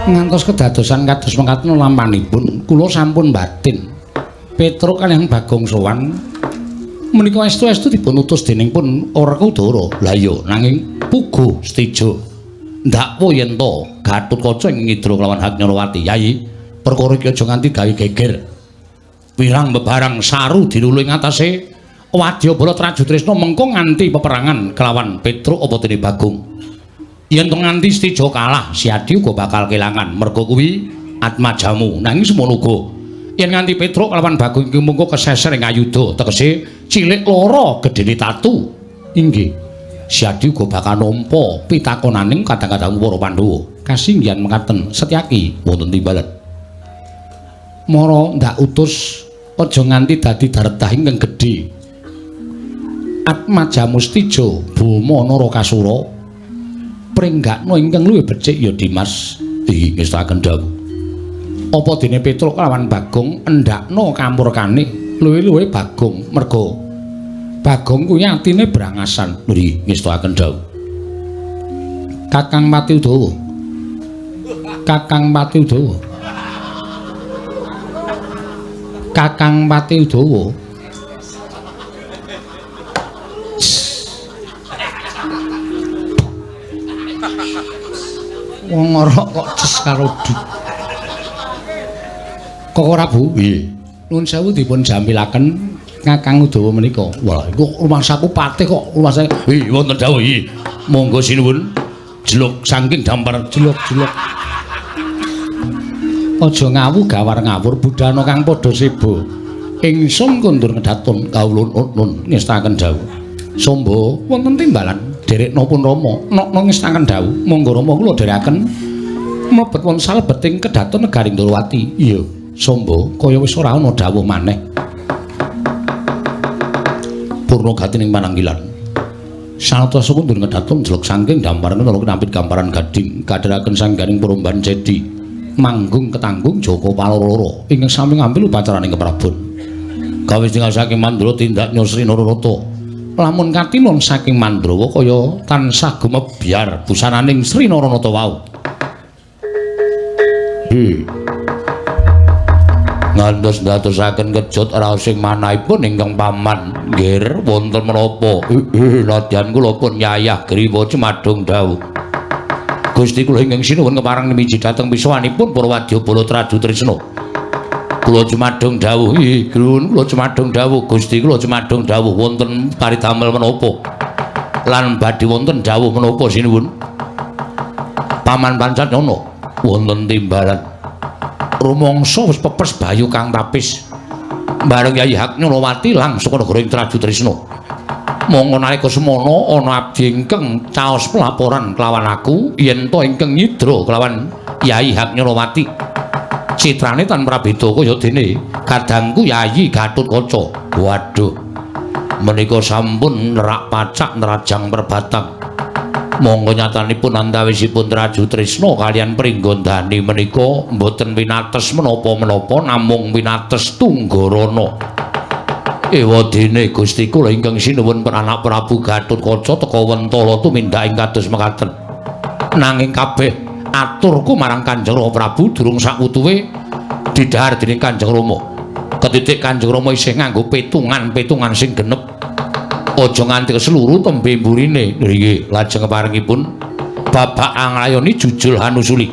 Ngantos kedadosan kados mekaten lampanipun kula sampun batin Petro kaliyan Bagong sowan menika estu-estu dipun utus dening pun Werkudara. Lah iya nanging puguh Stijo ndak yen to Gatotkaca ing ngidra kelawan Hagnyarawati. Yai, perkara iki aja nganti gawe geger. Wirang bebarang saru dirulu ing atase Wadyabala Trajutresna mengko nganti peperangan kelawan Petruk apa dene Bagong. Yen to nganti Stija kalah, si Adi uga bakal kelangan. Merga kuwi atmajamu. Nanging semono uga yen nganti Petruk kelawan Bagong iki mengko keseser ing ayuda, tegese cilik loro gedene tatu. Inggih. Si Adi uga bakal nampa pitakonaning kadang-kadang para Pandhawa. Kasinggihan mekaten Setyaki wonten timbalan. Mara ndak utus aja nganti dadi daretah ingkang gedhe. Atmajamu Stija Bama Narakasura pringgakna ingkang luwih becik ya Dimas ngestaken dawuh. Apa dene Petruk lawan Bagong endakna kampurkane luwih-luwih Bagong merga Bagong kuwi atine brangasan ngestaken dawuh. Kakang Pati Udawa. Kakang Pati Udawa. Kakang Pati Udawa. Wong ngorok kok ces karo du. Kok ora Bu? Nggih. Nuwun sewu dipun jamilaken Kakang Udawa menika. Wah, iku rumangsaku patih kok rumangsa. Nggih, wonten dawuh iki. Monggo sinuwun. Jeluk saking dampar jeluk-jeluk. Aja ngawu gawar ngawur budana kang padha sebo. Ingsun kundur ngedatun kawula nun ngestaken dawuh. Samba wonten timbalan. Derek napa Rama nok ngestaken dawuh monggo Rama kula dherekaken mlebet wonten salebeting kedaton negaring Ndrawati. Iya, Samba kaya wis ora ana dawuh maneh. Purna gatining pananggilan. Sanata sukundur ngedaton jelek saking damparan karo kinampit gamparan gading kadheraken sanggaring peromban cedi manggung ketanggung Joko Paloro ingkang sami ngambil upacaraning keprabon. Kawis tinggal saking Mandra tindak nyosri Nararata. Lamun katinun saking Mandrawa kaya tansah gumebyar busananing Sri Naranata wau. Ngantos ndadosaken kejut raosing manahipun ingkang paman. Nggih, wonten menapa? Nadyan kula pun nyayah griwa cemadung dawuh. Gusti kula ingkang sinuwun kepareng miji dhateng piswanipun para Wadyabala Trajutresna. Kula cemadung dawuh, Grun, kula cemadung dawuh, Gusti kula cemadung dawuh wonten paridamel menapa? Lan badhe wonten dawuh menapa sinuwun? Paman Pancanyana wonten timbalan. Rumangsa wis pepes Bayu Kang Tapis. Bareng Yayi Hagnyarawati langsung negara ing Trajutresna. Monggo nalika semana ana abdi ingkang caos pelaporan kelawan aku yen to ingkang nyidra kelawan Yayi Hagnyarawati. Citrane tan prabeda kaya dene kadangku Yayi Gatotkaca. Waduh. Menika sampun nerak pacak nerajang perbatang. Monggo nyatanipun antawisipun Trajutresna kaliyan Pringgondani menika mboten winates menapa-menapa namung winates Tunggarana. Ewadene Gusti kula ingkang sinuwun Pranak Prabu Gatotkaca teka Wentala tumindak ing kados mekaten. Nanging kabeh aturku marang Kanjeng Rama Prabu durung sakutuwe didhahar dening Kanjeng Rama. Ketitik Kanjeng Rama isih nganggo petungan sing genep. Aja nganti keseluruh tembe mburine. Nggih, lajeng keparengipun babak anglayoni jujul hanusuli.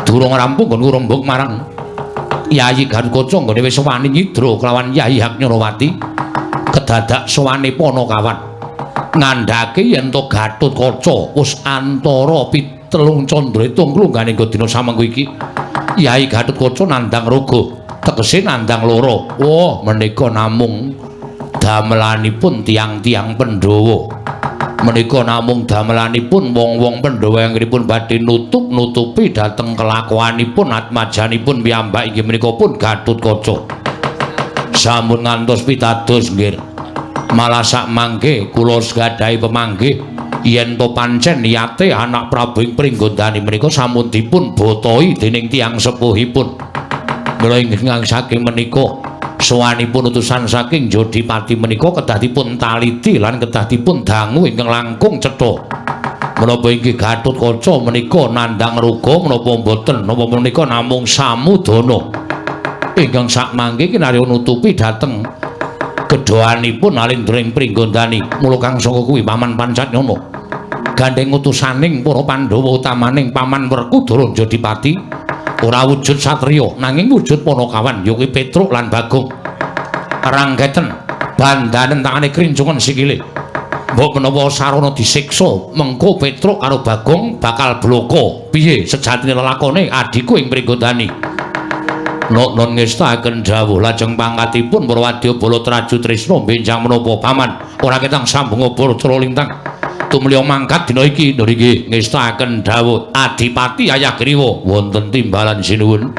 Durung rampung nggon rembug marang Yayi Gatotkaca nggone wis wani nyidra kelawan Yayi Hagnyarawati. Kedadak sowane Panakawan ngandhake yen to Gatotkaca wis antara pitelung candra itung klungganing dina samengko iki Yayi Gatotkaca nandhang raga tegese nandhang lara. Wah, menika namung damelanipun tiang-tiang Pandhawa. Menika namung damelanipun wong-wong Pandhawa anggenipun badhe nutup-nutupi dhateng kelakuanipun atmajanipun piyambak inggih menika pun Gatotkaca. Sampun ngantos pitados nggih. Malah sak mangke kula gadhahi pemanggih yen to pancen niyate anak Prabu ing Pringgondani menika sampun dipun botohi dening tiyang sepuhipun. Mula ingkang saking menika sowanipun utusan saking Jodipati menika kedah dipun taliti lan kedah dipun dangu ingkang langkung cetha. Menapa inggih Gatotkaca menika nandhang raga menapa mboten napa menika namung samudana ingkang sakmangke kinarya nutupi dhateng gedhoanipun Alendra ing Pringgondani. Mula kang saka kuwi Paman Pancanyana gandeng utusaning para Pandhawa utamaning Paman Werkudara Jodipati ora wujud satriya nanging wujud Panakawan ya kuwi Petruk lan Bagong. Ranggeten bandanen tangane krinjungan sikile. Mbok menawa sarana disiksa mengko Petruk karo Bagong bakal bloko. Piye sejatine lelakone adiku ing Pringgondani? Nun ngestaken dawuh lajeng pangkatipun para Wadyabala Traju Trisna benjang menapa paman ora ketang sambung Baracara Lintang. Tumliya mangkat dina iki nggih ngestaken dawuh Adipati Ayagriwa wonten timbalan sinuwun.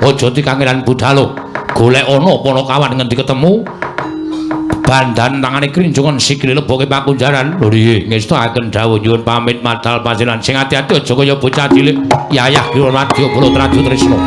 Aja tikangelan budhalo golek ana Panakawan ngendi ketemu bandan tangane krinjungan sikile leboke pakunjaran. Nggih ngestaken dawuh nyuwun pamit madal panjenengan sing ati-ati aja kaya bocah cilik Ayagriwa Wadyabala Traju Trisna.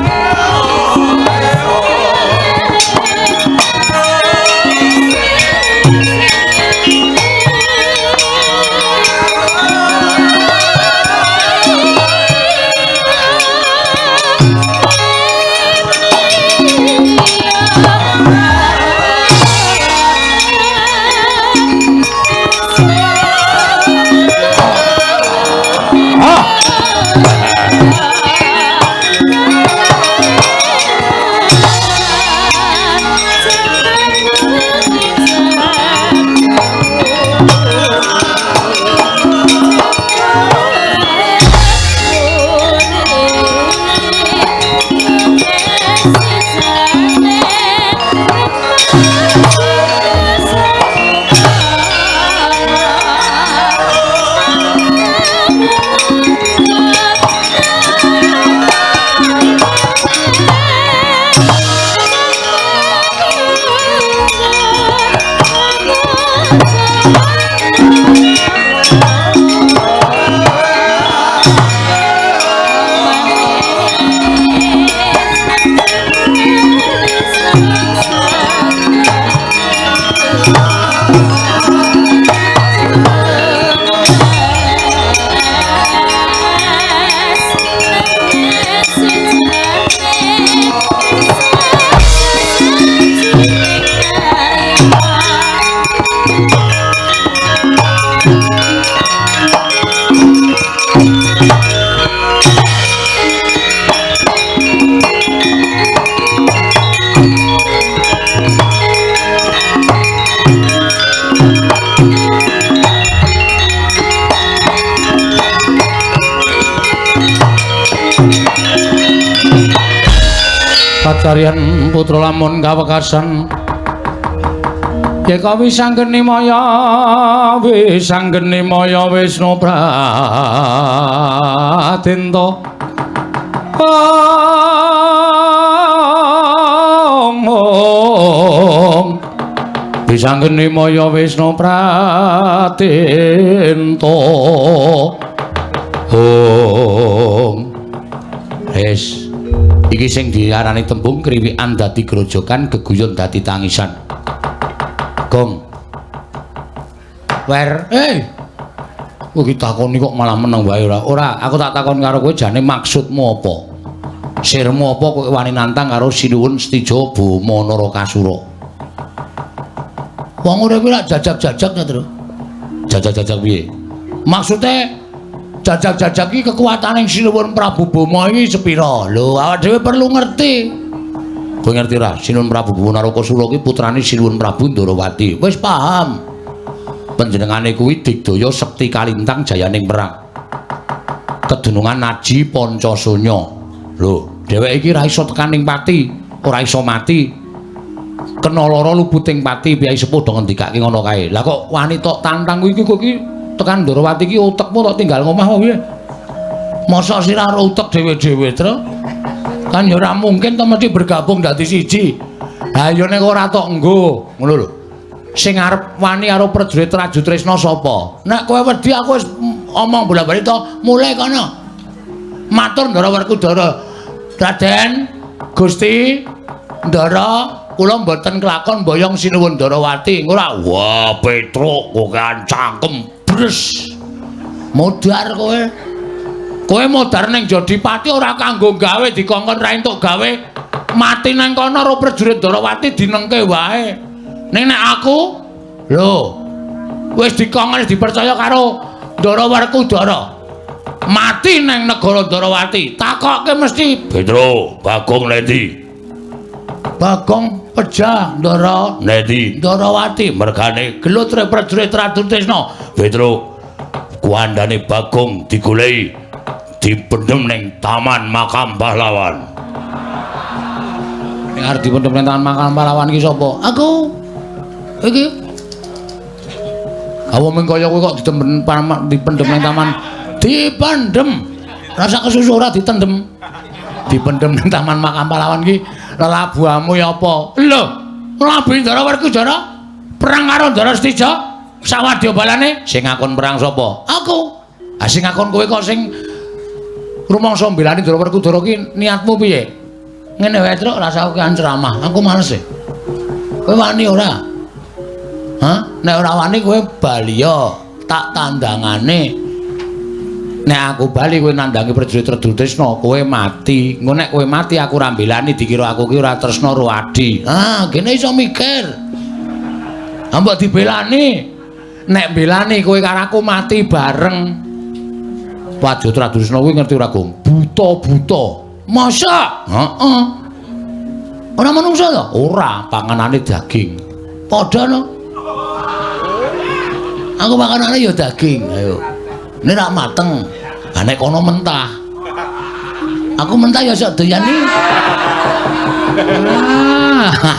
Pacarian putra lamun kawekasan Yeka wisanggeni maya Wisnu Pratenta Wisanggeni maya Wisnu Pratenta Iki sing diarani tembung kriwikan dadi grojokan geguyon dadi tangisan. Gong. Wer, kowe iki takoni kok malah meneng wae ora. Ora, aku tak takon karo kowe jane maksudmu apa? Sirmu apa kowe wani nantang karo Sinuwun Setija Bama Narakasura? Wong urip lak jajak-jajak ta, Tru? Jajak-jajak piye? Maksude jajak-jajak iki kekuwataning Sinuwun Prabu Bama iki sepira? Lho, awak dhewe perlu ngerti. Kowe ngerti ra? Sinuwun Prabu Bama Narakasura iki putrane Sinuwun Prabu Ndarawati. Wis paham. Panjenengane kuwi digdaya sekti kalintang jayaning perang. Kedunungan Naji Pancasanya. Lho, dheweke iki ra iso tekan ning pati, ora iso mati. Kena lara luputing pati piyai sepuh do ngendikake ngono kae. Lah kok wani tok tantang kuwi kok iki tekan Ndarawati iki utekmu tok tinggal ngomah wae. Masa sira ora utek dhewe-dhewe, Tru? Kan ya ora mungkin to mesti bergabung dadi siji. Ha ya nek ora tok nggo, ngono lho. Sing arep wani karo prajurit Traju Trisna sapa? Nek kowe wedi aku wis omong bola-bali to, mulai kono. Matur Ndara Werkudara. Raden, Gusti, Ndara, kula mboten kelakon mboyong Sinuwun Ndarawati. Ora, wah Petruk kok kan cangkem bres. Modar kowe. Kowe modar ning Jodipati ora kanggo gawe dikongkon ra entuk gawe. Mati nang kono karo prajurit Ndarawati dinengke wae. Ning nek aku lho wis dikongkon dipercaya karo Ndara Werkudara mati nang negara Ndarawati. Takokke mesti Petro, Bagong Nendi. Bagong pejah Ndara Nendi. Ndarawati. Mergane Gelut prajurit Ratu Tresna. Petro, kuandane Bagong digoleki dipendhem ning Taman Makam Pahlawan. Ning arep dipendhem ning Taman Makam Pahlawan iki sapa? Aku. Iki. Awo mung kaya kowe kok dipendhem ning taman dipendhem. Rasa kesusu ora ditendhem. Dipendhem ning Taman Makam Pahlawan iki lelabuhamu ya apa? Lho, Labi Ndara Werkudara perang karo Ndara Stija. Sawadya balane sing ngakon perang sapa? Aku. Ah sing ngakon kowe kok sing rumangsa mbelani Ndara Werkudara ki niatmu piye? Ngene wae, Truk, rasa kowe ceramah. Aku males e. Kowe wani ora? Hah? Nek ora wani kowe bali ya, tak tandangane. Nek aku bali kowe nandangi prajurit Ratu Tresna, kowe mati. Engko nek kowe mati aku ora mbelani dikira aku ki ora tresna karo Adi. Ah, kene iso mikir. Ambek dibelani. Nek belani kowe karo aku mati bareng. Prajurit Ratu Tresna kuwi ngerti ora, Gong? Buta-buta. Masa? Heeh. Ora manungsa to? Ora, panganane daging. Padha no. Aku makanane ya daging, ayo. Ini rak mateng. Lah nek kono mentah. Aku mentah ya sok doyani.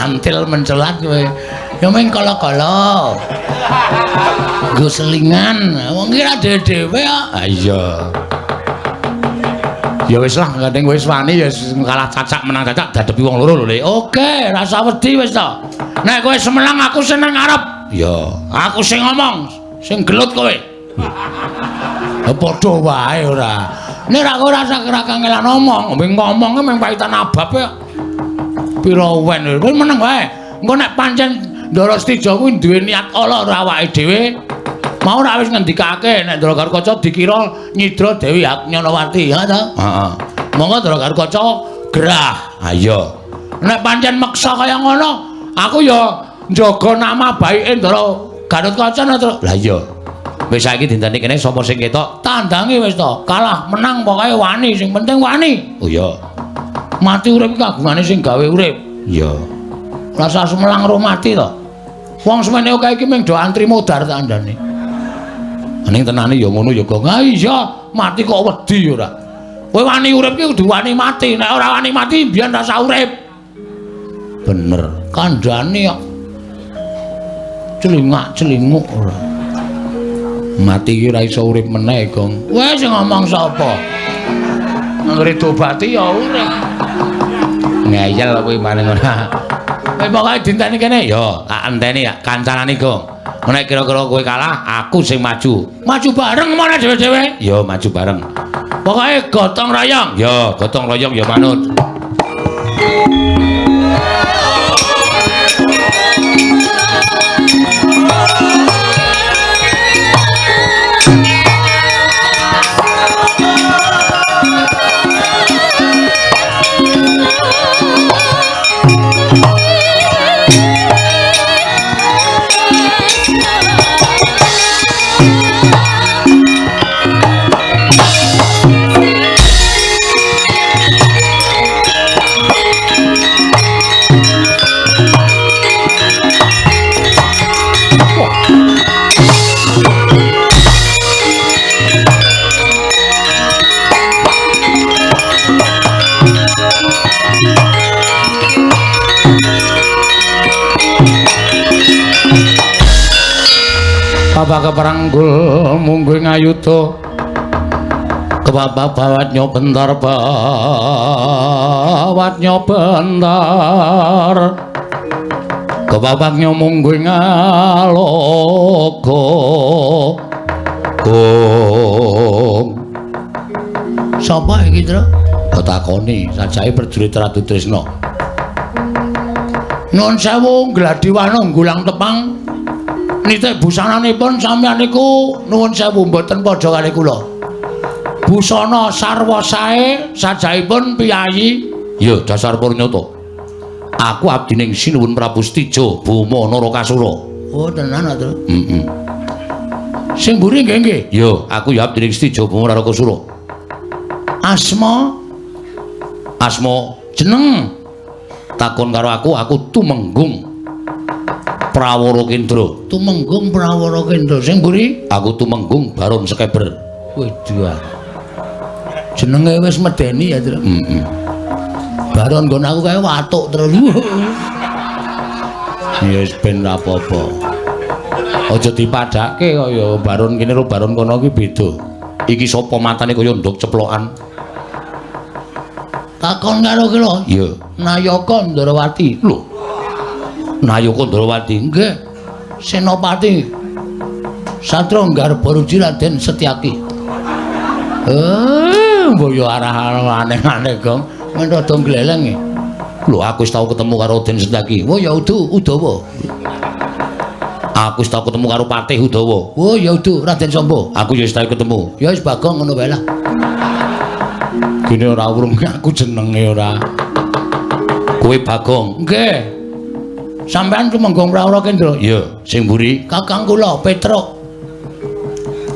Antil mencelat kowe. Ya meng kala-kala. Nggo selingan. Wong ki ra dhewe ya. Ah iya. Ya wis lah, kadang wis wani ya kalah cacak menang cacak dadepi wong loro lho, Le. Oke, rasa wedi wis to. Nek kowe semelang aku seneng ngarep. Ya, Aku sing ngomong, sing gelut kowe. Padha wae ora. Nek ra kowe rasa kangelan ngomong, ngomongnya mung paitan abab ya. Pira wen, kowe meneng wae. Engko nek pancen Ndara Stija kuwi duwe niat ala karo awake dhewe, mau ora wis ngendikake nek Ndara Garkaca dikira nyidra Dewi Nyanawati, ya ta? heeh. Monggo Ndara Garkaca gerah. Ah iya. Nek pancen meksa kaya ngono, aku ya njaga nama baike Ndara Garkaca to. Lah iya. Wis saiki dinteni kene sapa sing ketok? Tandangi wis to. Kalah menang pokoke wani, sing penting wani. Oh iya. Mati urip kagungane sing gawe urip. Iya. Rasa semelang ro mati to. Wong semene kae iki mung do antri modar tak andane. Ning tenane ya ngono ya, Gong. Ah iya, mati kok wedi ora. Kowe wani urip ki kudu wani mati. Nek ora wani mati mbiyen rasa urip. Bener, kandhane kok celingak-celinguk ora. Mati ki ora iso urip meneh, Gong. Kowe sing ngomong sapa? Anggere dobati ya urip. Ngeyel kowe maning ora. Kowe pokoke dinteni kene ya, tak enteni ya kancanane, Gong. Nek kira-kira kowe kalah, aku sing maju. Maju bareng mana dhewe-dhewe? Ya maju bareng. Pokoke gotong royong. Ya, gotong royong ya manut. Bapak keperanggul mungguing ayuto kebapak bawatnya bentar bawatnya bentar kebabaknya mungguing alogo Gong. Sapa iki, Tru? Ketakoni sajake prajurit Ratu Tresna. Nuwun sewu Gladiwana nggulang tepang. Nitik busananipun sampeyan niku nuwun sewu mboten padha kali kula. Busana sarwa sae sajaipun piyayi. Ya dasar Purnyata. Aku abdining Sinuwun Prabu Stija Bama Narakasura. Oh tenan to. Heeh. Sing mburi nggih nggih. Yo, aku ya Abdi Ningsti Jabama Raka Sura. Asma jeneng Takon karo aku Tumenggung Prawara Kendra. Tumenggung Prawara Kendra. Sing mburi? Aku Tumenggung Baron Sekeber. Waduh. Jenenge wis medeni ya, Tru. Baron nggon aku kae watuk terus. Ya wis ben apa-apa. Aja dipadhake kaya baron kene karo baron kono iki beda. Iki sapa matane kaya ndok ceplokan. Takon karo ki lho. Iya. Nayaka Ndrawati. Lho. Nayaka Ndrawati. Nggih. Senopati Satria Garbaruji Raden Setyaki. Mboyo arah aneh-aneh, Gong. Men rada gleleng. Lho, aku wis tau ketemu karo Raden Setyaki. Oh ya Udawa. Aku wis tau ketemu karo Patih Udawa. Oh ya Raden Samba. Aku ya wis tau ketemu. Ya wis Bagong ngono wae lah. Gene ora urung aku jenenge ora. Kowe Bagong. Nggih. Sampeyan Tumenggung Prawara Kendra. Iya, sing mburi. Kakang kula Petruk.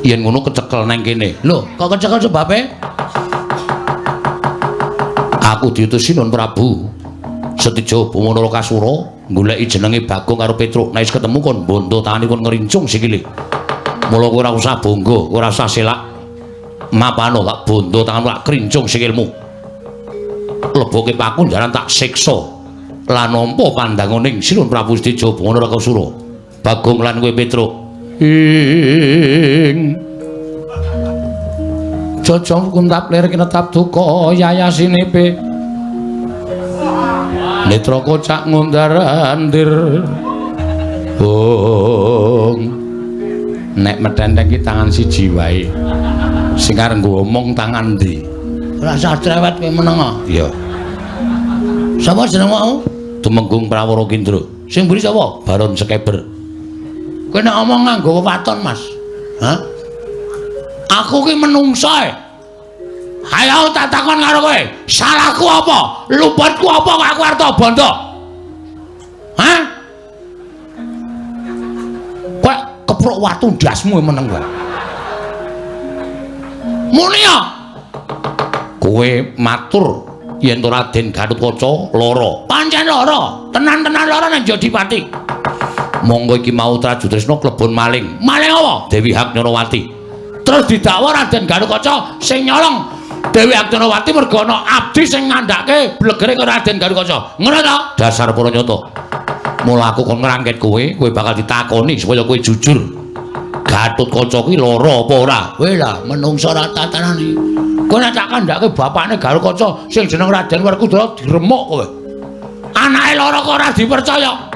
Yen ngono kecekel nang kene. Lho, kok kecekel sebabe? Aku diutus Sinon Prabu Setija Bama Raka Sura goleki jenenge Bagong karo Petruk. Nek wis ketemu kon bondo tangane kon ngerincung sikile. Mula kowe ora usah bangga, ora usah selak. Mapano tak bondo tanganmu tak krincung sikilmu. Leboke paku jaran tak siksa. Lan nampa pandanganing Sinon Prabu Setija Bama Raka Sura. Bagong lan kowe Petruk. Jojong kuntap lir kinetap duka yayasinepe. Netra kocak ngundarandir. Nek medhendeng ki tangan siji wae. Sing arep ngomong tangan ndi? Ora usah cerewet kowe meneng. Iya. Sapa jenengmu? Tumenggung Prawara Kendra. Sing mburi sapa? Baron Sekeber. Kowe nek omong nganggo wewaton, Mas. Hah? Aku ki menungso. Ayo tak takon karo kowe. Salahku apa? Luputku apa kok aku arep bondo? Hah? Kowe keprok watu ndasmu meneng kowe. Muni ya. Kowe matur yen to Raden Gatotkaca lara. Pancen lara. Tenan-tenan lara nang Jodipati. Monggo iki mau Trajutresna klebon maling. Maling apa? Dewi Haknyarawati. Terus didakwa Raden Gatotkaca sing nyolong Dewi Haknyarawati mergo ana abdi sing ngandhake blegere karo Raden Gatotkaca. Ngono ta? Dasar para nyata. Mula aku kon ngrangket kowe bakal ditakoni supaya kowe jujur. Gatotkaca kuwi lara apa ora? Kowe lah menungso ra tatanane. Kowe nek tak kandhake bapakne Gatotkaca sing jeneng Raden Werkudara diremuk kowe. Anake lara kok ora dipercaya.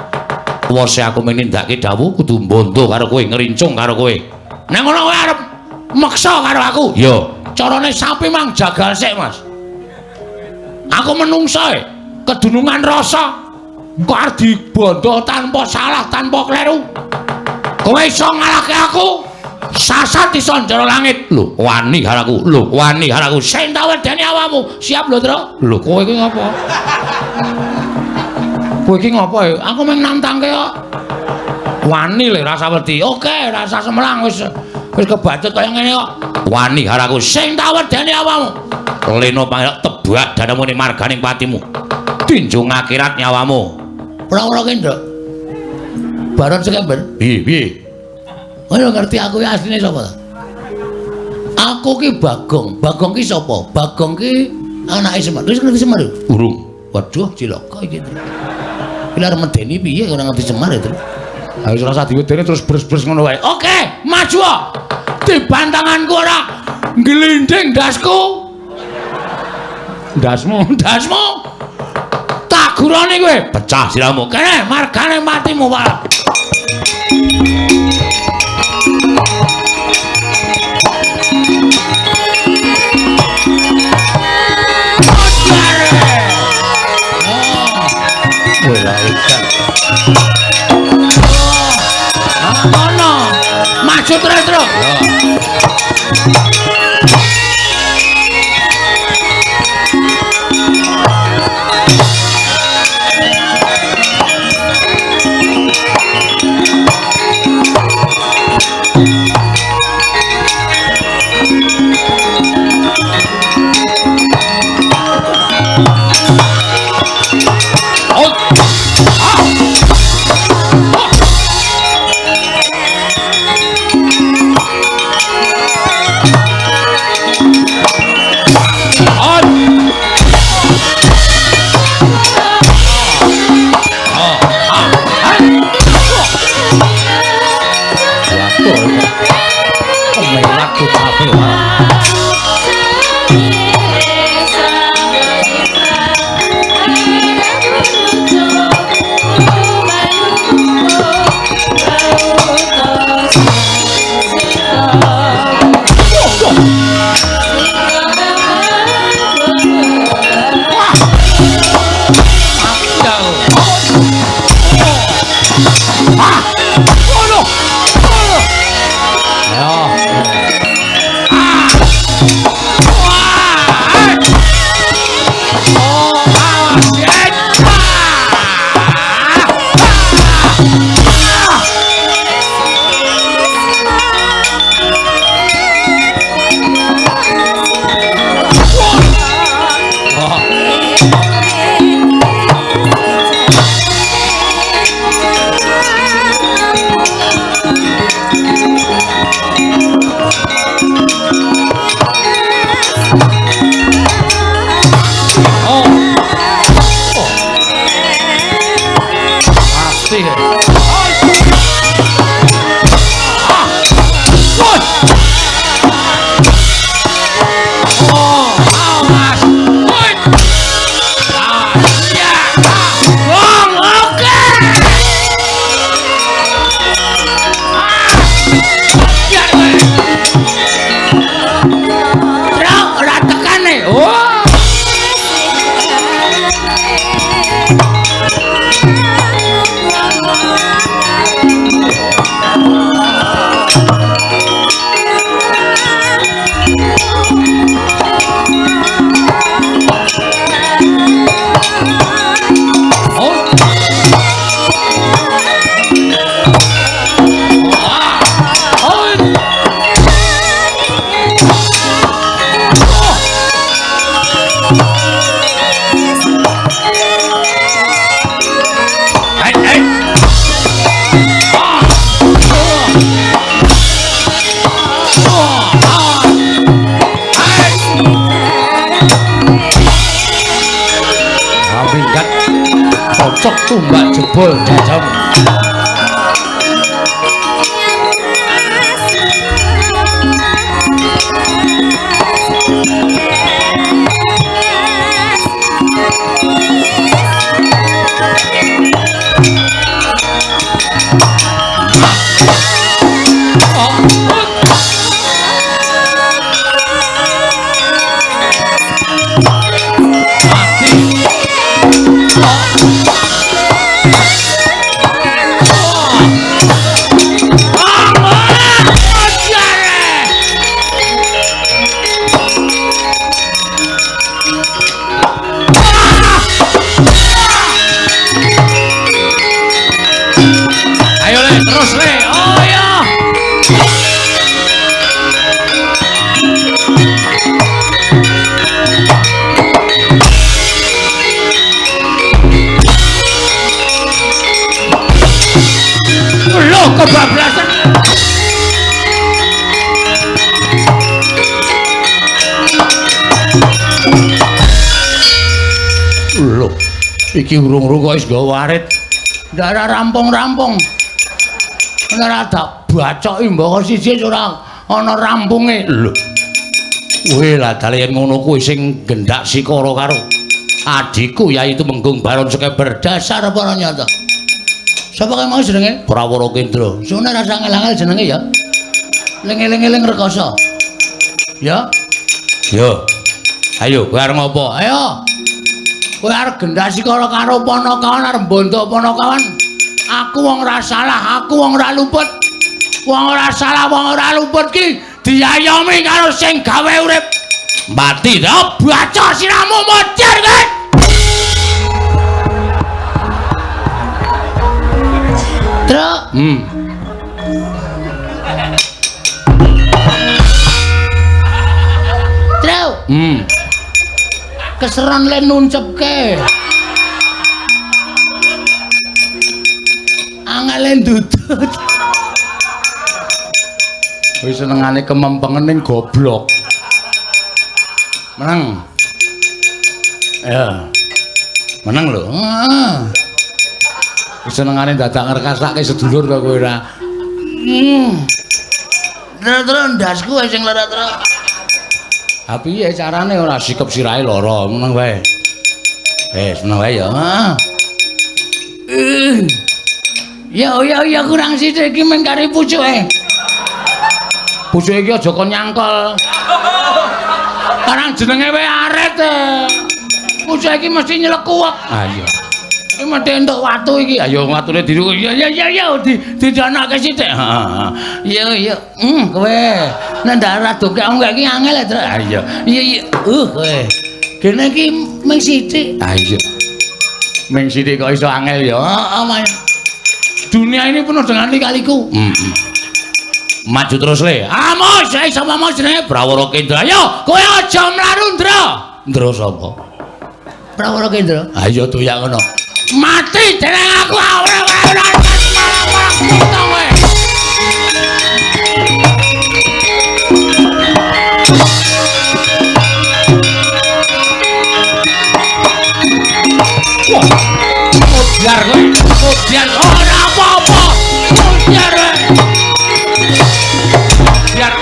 Wose aku menindakake dawuh kudu mbondo karo kowe, ngerincung karo kowe. Nek ngono kowe arep meksa karo aku? Iya. Carane sapi mang jagal sik, Mas. Aku menungso kedunungan rasa kok arep dibondo tanpa salah, tanpa kleru. Kowe iso ngalahke aku? Sasat iso njero langit. Lho, wani karo aku. Lho, wani karo aku. Sing tak wedeni awakmu. Siap lho, Tru? Lho, Kowe iki ngopo? Kowe iki ngopo? Aku mung nantangke kok. Wani le rasa wedi. Oke, rasa semelang wis kebacut kaya ngene kok. Wani karo aku. Sing tak wedeni awakmu. Leno pangelok tebak dadamu ning marganing patimu. Tinjung akhirat nyawamu. Prawara Kendra. Baron Sekeber. Piye? Ora ngerti aku iki asline sapa ta? Aku ki Bagong. Bagong ki sapa? Bagong ki anake Semar. Wis ngerti Semar? Urung. Waduh, cilaka iki. Iki arep medeni piye ora ngerti Semar itu. Ha wis rasa diwedeni terus bres-bres ngono wae. Oke, maju. Dibantanganku ora nglinding dasku. Dasmu. Tak gurone kowe. Pecah siramu. Kene margane matimu, Pak. Maju terus. lagu kabeh cocok tumbak jebol jajam kebablasan lho iki urung-urung kok wis nggawa warit ndara rampung-rampung ora tak bacoki mbaka siji ora ana rampunge lho kowe lah dalen ngono kuwi sing gendak sikara karo adikku yaitu Menggung Baron Sekeber dasar apa nyata. Sapa kae mau jenenge? Prawara Kendra. Sune rasa ngelang-el jenenge ya. Ling-eling rekoso. Ya. Yo. Ayo, kowe arep ngopo? Ayo. Kowe arep gendasi karo ponokawan arep mbontok ponokawan. Aku wong ora salah, aku wong ora luput. Wong ora salah, wong ora luput ki diayomi karo sing gawe urip. Mati ta baca siramu modar kowe. Truk. Truk. Keseran le nuncepke. Angale ndudut. Wis senengane kemempengen ning goblok. Menang. Ya. Menang lho. Senengane dadak ngerkasake sedulur kok kowe ora. Terus ndasku wae sing lara terus. Ha piye carane ora sikep sirahe lara meneng wae. Seneng wae ya. Ya kurang sithik iki mung kari pucuke. Pucuke iki aja kon nyangkol. Karang jenenge wae arit. Pucuke iki mesti nyelekuwek. Ah iya. Iki mesti entuk watu iki. Ayo watune diru. Ya didanake sithik. Iya. Kowe nek ndak dokekmu iki angel ya, Tru. Ah iya. Iya. Kowe. Kene iki mung sithik. Ah iya. Mung sithik kok iso angel ya. Dunia ini penuh dengan lika-liku. Maju terus le. Amos, sapa mau jenenge Brawara Kendra. Ayo, kowe aja mlaru, Ndra. Ndra sapa? Brawara Kendra. Ha iya tuh ya ngono. Mati jeneng aku ora kowe. Biar kowe, biar ora apa-apa. Biar biar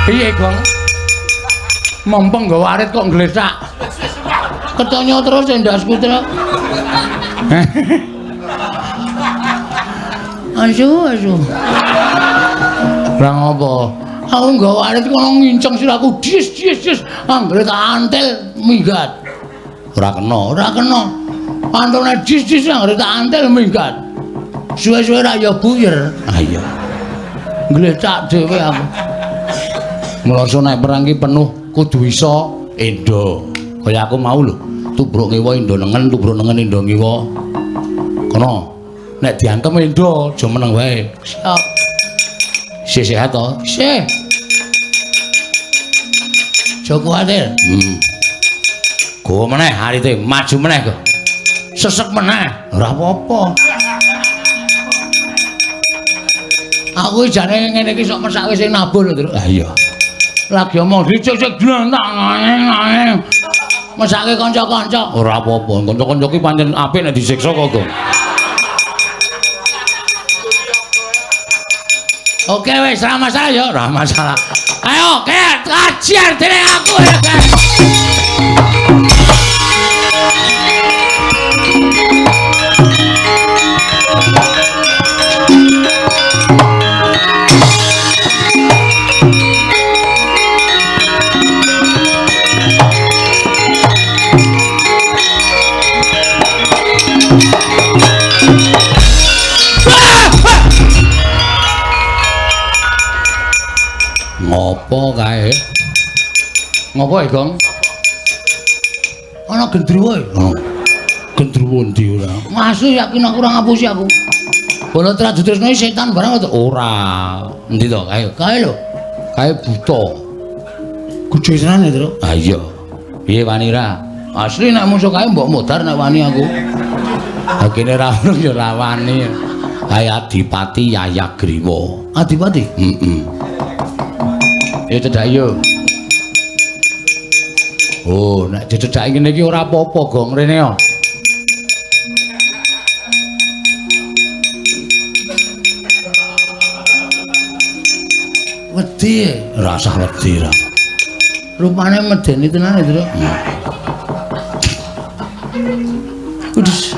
piye, Gong? Mumpung nggawa arit kok nglesak. Ketonyo terus ndasku terus. Asu. Lah ngopo? Aku nggawa arit kono nginceng siraku dis. Anggere tak antel minggat. Ora kena. Pantone dis anggere tak antel minggat. Suwe-suwe ra ya buyer. Ah iya. Nglecak dhewe aku. Mlasa nek perang ki penuh kudu iso endo. Kaya aku mau lho, tubruk ngewa endo nengen, tubruk nengen endo ngewa. Kono. Nek diantem endo, aja meneng wae. Siap. Sehat to? Sih. Aja kuwatir. Go meneh arite, maju meneh kok. Sesek meneh, ora apa-apa. Aku jane ngene iki sok mesake sing nabur lho, Tru. Ah iya. Lagi omong dicek-cek dlantang. Mesake kanca-kanca. Ora apa-apa, kanca-kanca ki pancen apik nek disiksa kok, Gong. Oke wis, ora masalah ya, ora masalah. Ayo, ajar dening aku ya, Kak. Ngopo kae? Ngopo e, Gong? Ana gendruwo e. Gendruwo ndi ora? Masuk yakin aku ora ngapusi aku. Bola Trajutresna setan barang to? Ora. Endi to? Kae lho. Kae buta. Gedhe senane, Tru. Ah iya. Piye wani ra? Asli nek musuh kae mbok modar nek wani aku. Ha kene ra ono ya ra wani. Kae Adipati Yayagriwa. Adipati? Ya cedak yo. Oh, nek dicedhaki ngene iki ora apa-apa, Gong, rene yo. Wedi, rasa wedi ra. Rupane medeni tenan, Tru. Udus.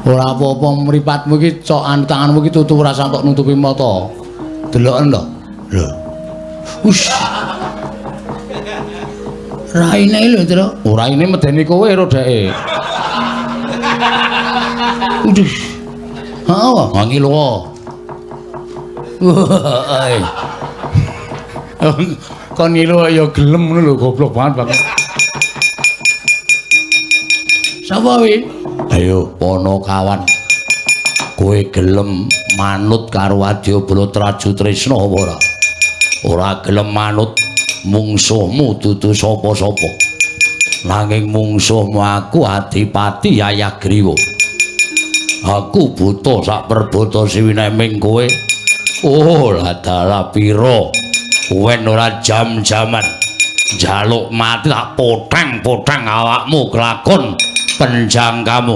Ora apa-apa mripatmu iki cok tanganmu iki tutup ora sampe nutupi mata. Deloken to. Lho. Ush. Raine lho, Tru. Ora raine medeni kowe ro dheke. Udus. Heeh, wangi lho. Wah. Kon ngilu ya gelem ngono lho, goblok banget. Sapa wi? Ayo Ponokawan. Kowe gelem manut karo Wadyabala Trajutresna apa ora? Ora gelem manut mungsuhmu dudu sapa-sapa. Nanging mungsuhmu aku Adipati Yayagriwa. Aku buta sak perbata siwineming kowe Oh, ladala piro. Wen ora jam-jaman. Jaluk mati tak poteng-poteng awakmu kelakon penjangkamu.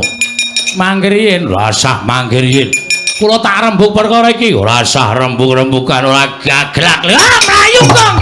Mangkiriin, rasah mangkiriin. Kula tak rembug perkara iki, ora sah rembug-rembugan ora gaglak. Ah, mlayu kong.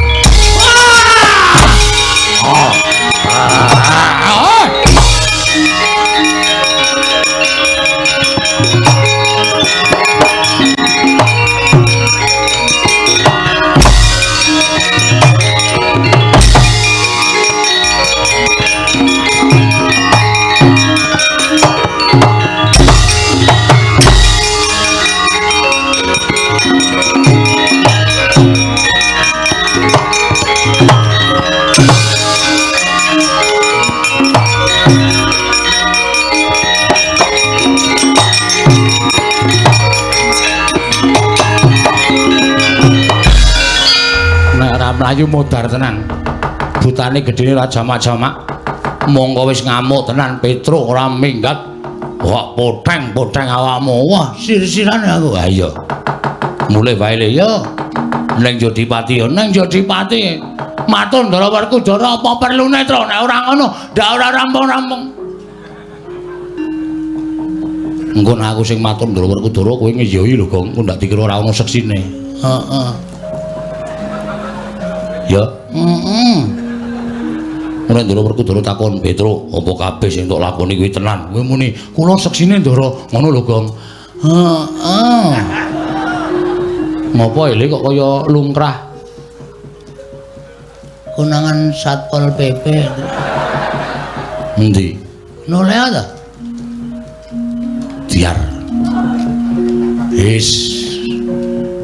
Mlayu modar tenan. Butane gedene ra jamak-jamak. Monggo wis ngamuk tenan Petruk ora minggat. Wah, poteng-poteng awakmu. Wah, sir-sirane aku. Ha iya. Mulih wae le ya. Ning Jodipati ya, ning Jodipati. Matur Ndara Werkudara apa perlune, Tru? Nek ora ngono, ndak ora rampung-rampung. Engko nek aku sing matur Ndara Werkudara kowe ngeyohi lho, Gong. Kok ndak dikira ora ono seksine. Heeh. Ya. Ora Ndara Werkudara takon Petruk, apa kabeh sing tok lakoni kuwi tenan? Kowe muni, kula seksine Ndara, ngono lho, Gong. Heeh. Ngopo ile kok kaya lungkrah? Konangan Satpol PP. Endi? Nolea ta? Diar. Wis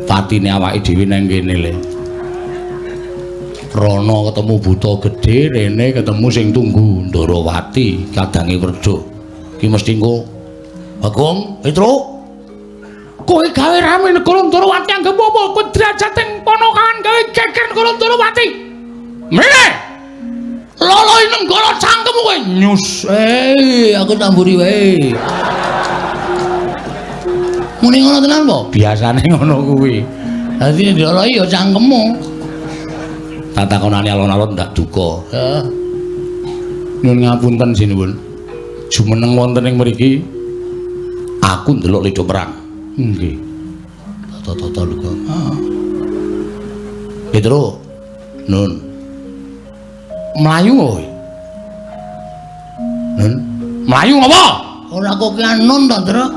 patine awake dhewe nang kene le. Rono ketemu buta gedhe, rene ketemu sing tunggu Ndarawati kadange Werduk. Ki mesti engko Bagong, Petruk. Kowe gawe rame negara Ndarawati anggap apa? Kowe drajating ponokan gawe geger negara Ndarawati. Mrene. Loloi nenggara cangkemmu kowe nyus. Aku tamburi wae. Muni ngono tenan po? Biasane ngono kuwi. Dadi loloi ya cangkemmu. Tak takonane alon-alon ndak duka. Heeh. Nyuwun ngapunten sinuwun. Jumeneng wonten ing mriki aku ndelok Leda Perang. Nggih. Tata-tata lho kok. Heeh. Petruk. Nun. Melayu kowe. Nun. Melayu ngapa? Ora kok ki nun to, Ndra.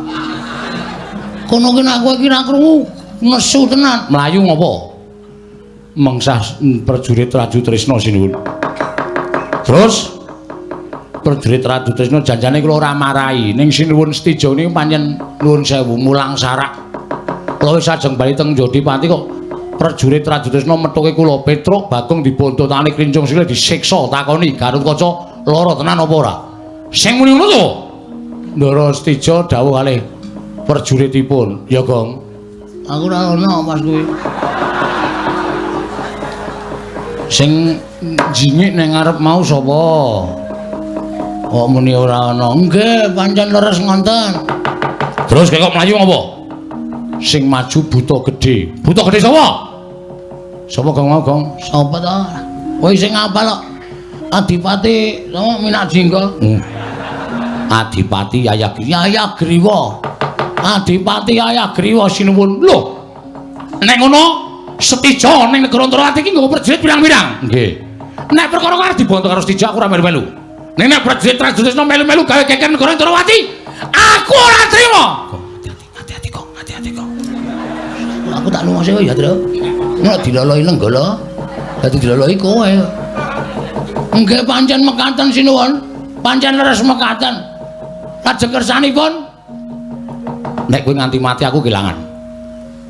Kono ki nek kowe ki ra krungu nesu tenan. Melayu ngapa? Mengsah prajurit Raju Trisna sinuwun. Terus prajurit Raju Trisna janjane kula ora marahi ning sinuwun Stijo niku pancen nuwun sewu mulang sarak. Kula wis ajeng bali teng Jodipati kok prajurit Raju Trisna methuke kula Petruk Bagong dibontotane krincung sile disiksa takoni Garutkaca lara tenan apa ora? Sing muni ngono to. Ndara Stijo dawuh kalih prajuritipun, "Ya, Gong. Aku ora ono Mas kuwi." Sing jingik ning ngarep mau sapa? Kok muni ora ana? Nggih, pancen leres ngonten. Terus kok mlayu ngopo? Sing maju buta gedhe. Buta gedhe sapa? Sapa Gong mau, Gong? Sapa to? Kowe sing apal kok. Adipati sapa Minajingga? Adipati Yayagriwa. Adipati Yayagriwa sinuwun. Lho. Nek ngono Stijo ning negara Ndarawati iki nggawa prajurit pirang-pirang. Nggih. Nek perkara karo dibonto karo Stijo aku ora melu-melu. Nek prajurit Raju Trisna melu-melu gawe geger negara Ndarawati, aku ora trima. Hati-hati, Kong. Hati-hati, Kong. Aku tak lungase kowe ya, Tru. Nek diloloi lenggala, dadi diloloi kowe. Nggih pancen mekaten sinuwun. Pancen leres mekaten. Lajeng kersanipun nek kowe nganti mati aku kelangan.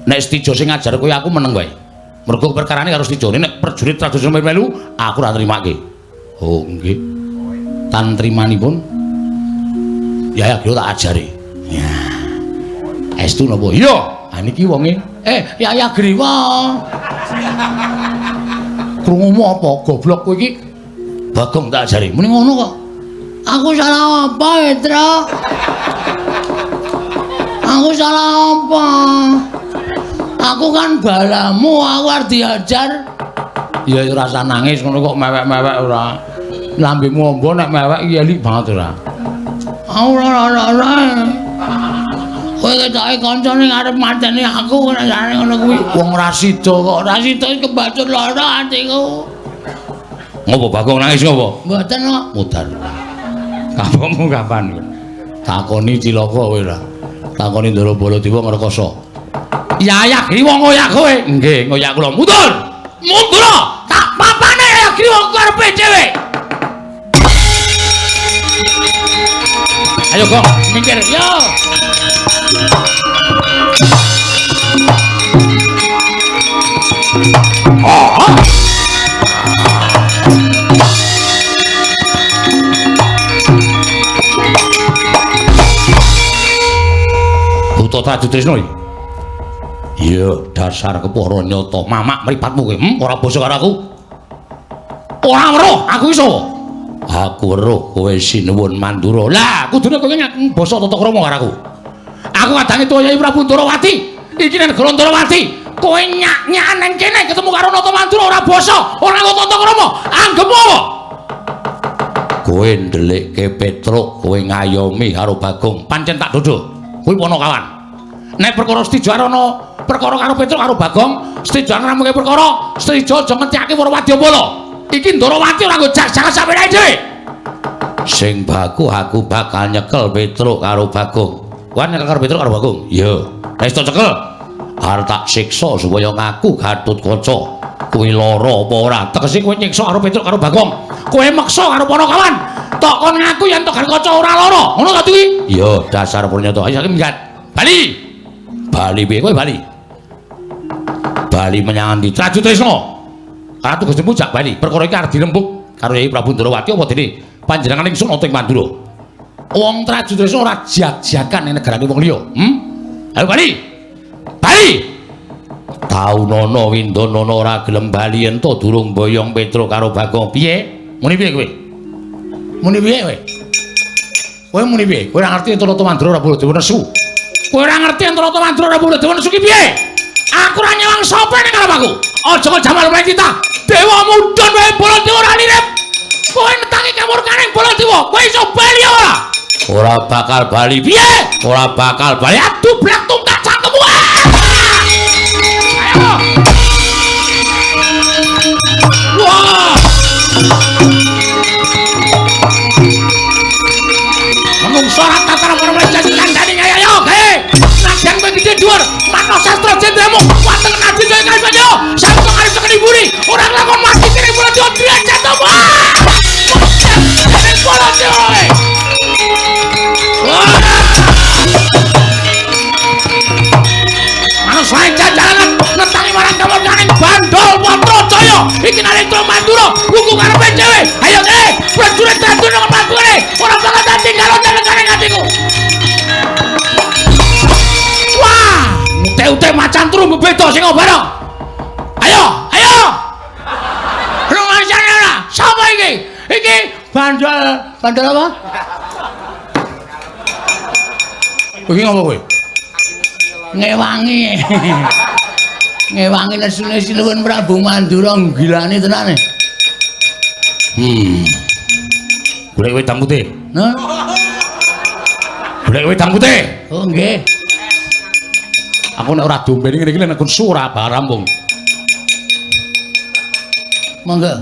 Nek Stijo sing ngajar kowe aku meneng wae. Mergo perkarane karo Stijo nek prajurit Raju melu aku ora nrimake. Oh, nggih. Tan trimanipun ya tak ajari. Ya. Estu napa? Iya. Ha niki wonge. Yayagriwa. Krungumu apa? Goblok kowe iki. Bagong tak ajari. Muni ngono kok. Aku salah apa, Petra? Aku salah apa? Aku kan balamu, aku arep diajar. Ya ora usah nangis ngono kok mewek-mewek ora. Lambemu ombo nek mewek iki elik banget ora. Ora. Kowe ketoke kancane arep mateni aku nek jane ngono kuwi. Wong ra sida kok, ra sida kebacut lara atiku. Ngopo Bagong nangis ngopo? Mboten kok. Mudar. Kamu kapan? Takoni cilaka kowe ora. Takoni Ndara Baladewa ngrekoso. Ya Griwa ngoyak kowe. Nggih, ngoyak kula. Mundur. Mundur. Tak papane ya Griwa karepe dhewe. Ayo, Gong, minggir. Yo. Buta Trajutrisno iki. Iya, dasar kepara nyata. Mamak mripatmu kowe, ora basa karo aku. Ora weruh, aku iso. Aku weruh kowe sinuwun Mandura. Lah, kudune kowe ngak basa tata krama karo aku. Aku kadange Toyai Prabu Ndarawati. Iki nek negara Ndarawati, kowe nyak-nyakan nang kene ketemu karo Nata Mandura ora basa, ora kok tata krama. Anggepmu apa? Kowe ndelikke Petruk, kowe ngayomi karo Bagong. Pancen tak dodo. Kowe ponokawan. Nek perkara stijo ana perkara karo Petruk karo Bagong, stijo ngramuke perkara, stijo aja ngetyake para wadyabala. Iki Ndarawati ora nggo jak-jakan sampe dhewe. Sing baku aku bakal nyekel Petruk karo Bagong. Kowe nyekel karo Petruk karo Bagong? Iya. Wis tak cekel. Arep tak siksa supaya ngaku Gatotkaca. Kuwi lara apa ora? Tegese kowe nyiksa karo Petruk karo Bagong. Kowe meksa karo ponokawan. Tok kon ngaku yen Gatotkaca ora lara. Ngono ta kuwi? Iya, dasar purnyato. Ayo saiki minggat. Bali. Bali piye kowe bali? Bali menyang ndi? Trajutrisno. Ratu Gusti Mujak bali. Perkara iki arep dirembuk karo Yai Prabu Ndarawati apa dene panjenengan ingsun ana ing Mandura. Wong Trajutrisno ora jag-jagan ning negarane wong liya. Ayo bali. Bali. Taunana Windanana ora gelem bali ento durung boyong Petruk karo Bagong. Piye? Muni piye kowe? Muni piye kowe? Kowe muni piye? Kowe ora ngerti ento Nata Mandura ora Baladewa nesu. Kowe ora ngerti ento Nata Mandura ora Baladewa nesu ki piye? Aku ora nyewang sapa ning karo aku. Aja kok jamal kita. Dewa mudhun wae Baladewa ora nirip. Kowe netangi kamurkaning Baladewa. Kowe iso bali ora? Ora bakal bali. Piye? Ora bakal bali. Aduh blak tungkat cangkemmu. Ayo. Wah. Menungso ora tatara permajaan kandhane ayo gawe. Nadyan kowe gedhe dhuwur. Mano sastra jendramu. Wateng nadi kowe kali banyo. Sampe ngarep tekan ibune. Ora lakon mati kene Baladewa derajat to. Nek Baladewa. Manus wae jajalan netangi marang kamurkaning Bandol Patrajaya. Iki Nalendra Mandura buku karepe dhewe. Ayo prajurit dadu nang pangkone. Ora bakal tak tinggal nang atiku. Wah, ute-ute macan turu beda sing bareng. Ayo. Rumasane ora? Sapa iki? Iki bandol apa? Iki ngopo kowe? Ngewangi. Ngewangi nesune sinuwun Prabu Mandura gilane tenane. Golek wedang putih. Nah. Golek wedang putih. Oh nggih. Aku nek ora dombeni ngene iki nek kun surah barambung. Monggo.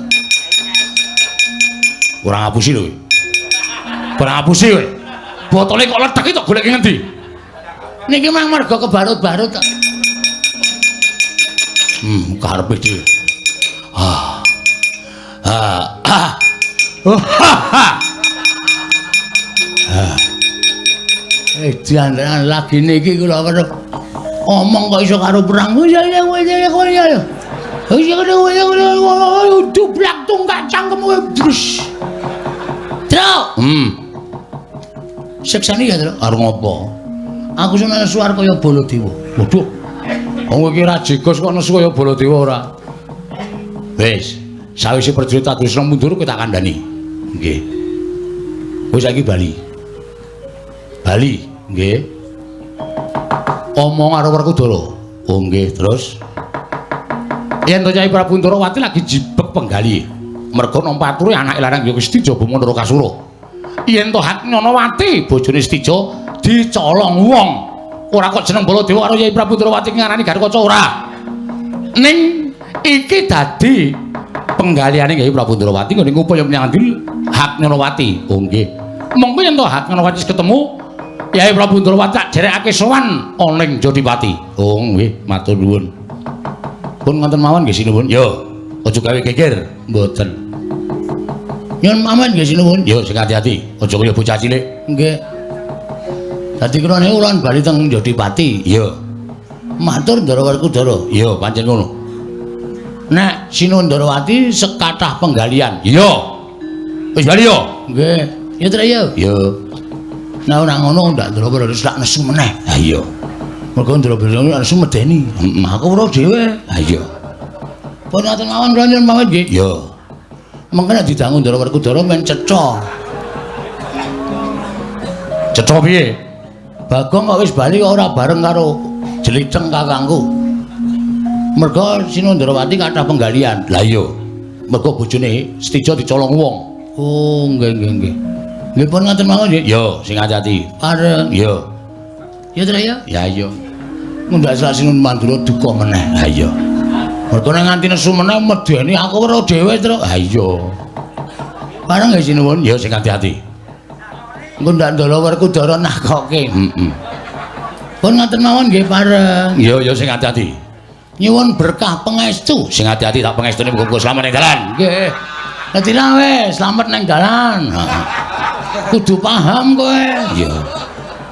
Kurang ngapusi lho. Kurang ngapusi kowe. Botole kok ledek iki tok golek ngendi? Niki mang mergo kebarut-barut kok. Karepe dhewe. Jangan lagi niki kula weruh omong kok iso karo perang. Ya. Dublak tungkak cangkemmu brus. Truk. Seksane ya, Truk. Arep ngopo? Aku seneng suar kaya Baladewa. Waduh. Wong iki ra jegos kok nesu kaya Baladewa ora. Wis, sawise prajurit Trajutrisno mundur kowe tak kandhani. Nggih. Kowe saiki bali. Bali, nggih. Omong karo Werkudara. Oh nggih, terus yen to Nyai Prabu Ndarawati lagi jibek penggali. Merga nampa ature anake larang ya Gusti Jaba Mandara Kasura. Yen to Hatnyanawati bojone Stija dicolong wong. Ora kok jeneng Baladewa karo Nyai Prabu Ndarawati ngarani Garkaca ora. Ning iki dadi penggaliane Nyai Prabu Ndarawati ngene ngupaya menyang Hatnyanawati. Oh nggih. Monggo yen to Hatnyanawati ketemu Nyai Prabu Ndarawati tak derekake sowan ana ing Jodipati. Oh nggih, matur nuwun. Pun ngoten mawon nggih sinuwun. Yo, aja gawe geger, mboten. Nyuwun pamit nggih sinuwun. Yo, sing ati-ati, aja kaya bocah cilik. Nggih. Dadi kula niku ulun bali teng Jodipati. Yo. Matur Ndara Werkudara. Yo, pancen ngono. Nek Sinuwun Ndarawati sekathah penggalian. Yo. Wis bali yo. Nggih. Ya tra yo. Yo. Nah ora ngono ndak Ndara wis tak nesu meneh. Ha iya. Mergo Ndara nesu medeni. Aku ora dhewe. Ha iya. Pun ngoten mawon kula nyuwun pamit nggih. Yo. Mengko nek didangu Ndara Werkudara men ceca. Ceca piye? Bagong kok wis bali kok ora bareng karo Jliceng kakangku. Mergo Sinuwun Ndarawati kathah penggalian. Lah iya. Mergo bojone Stija dicolong wong. Oh, nggih nggih nggih. Nggih pun ngoten mawon nggih. Yo, sing ati-ati. Pareng. Yo. Ya tra ya? Ya iya. Mundak Sinuwun Mandura duka meneh. Ha iya. Mergo nek nganti nesu meneh medeni aku ora dhewe, Tru. Ha iya. Pareng nggih Sinuwun. Yo sing ati-ati. Engko ndak Ndara Werkudara nakoke. Pun ngoten mawon nggih pareng. Yo yo sing ati-ati. Nyuwun berkah pangestu. Sing ati-ati tak pangestune muga slamet ning dalan. Nggih. Dadi wis slamet ning dalan. Kudu paham kowe. Iya.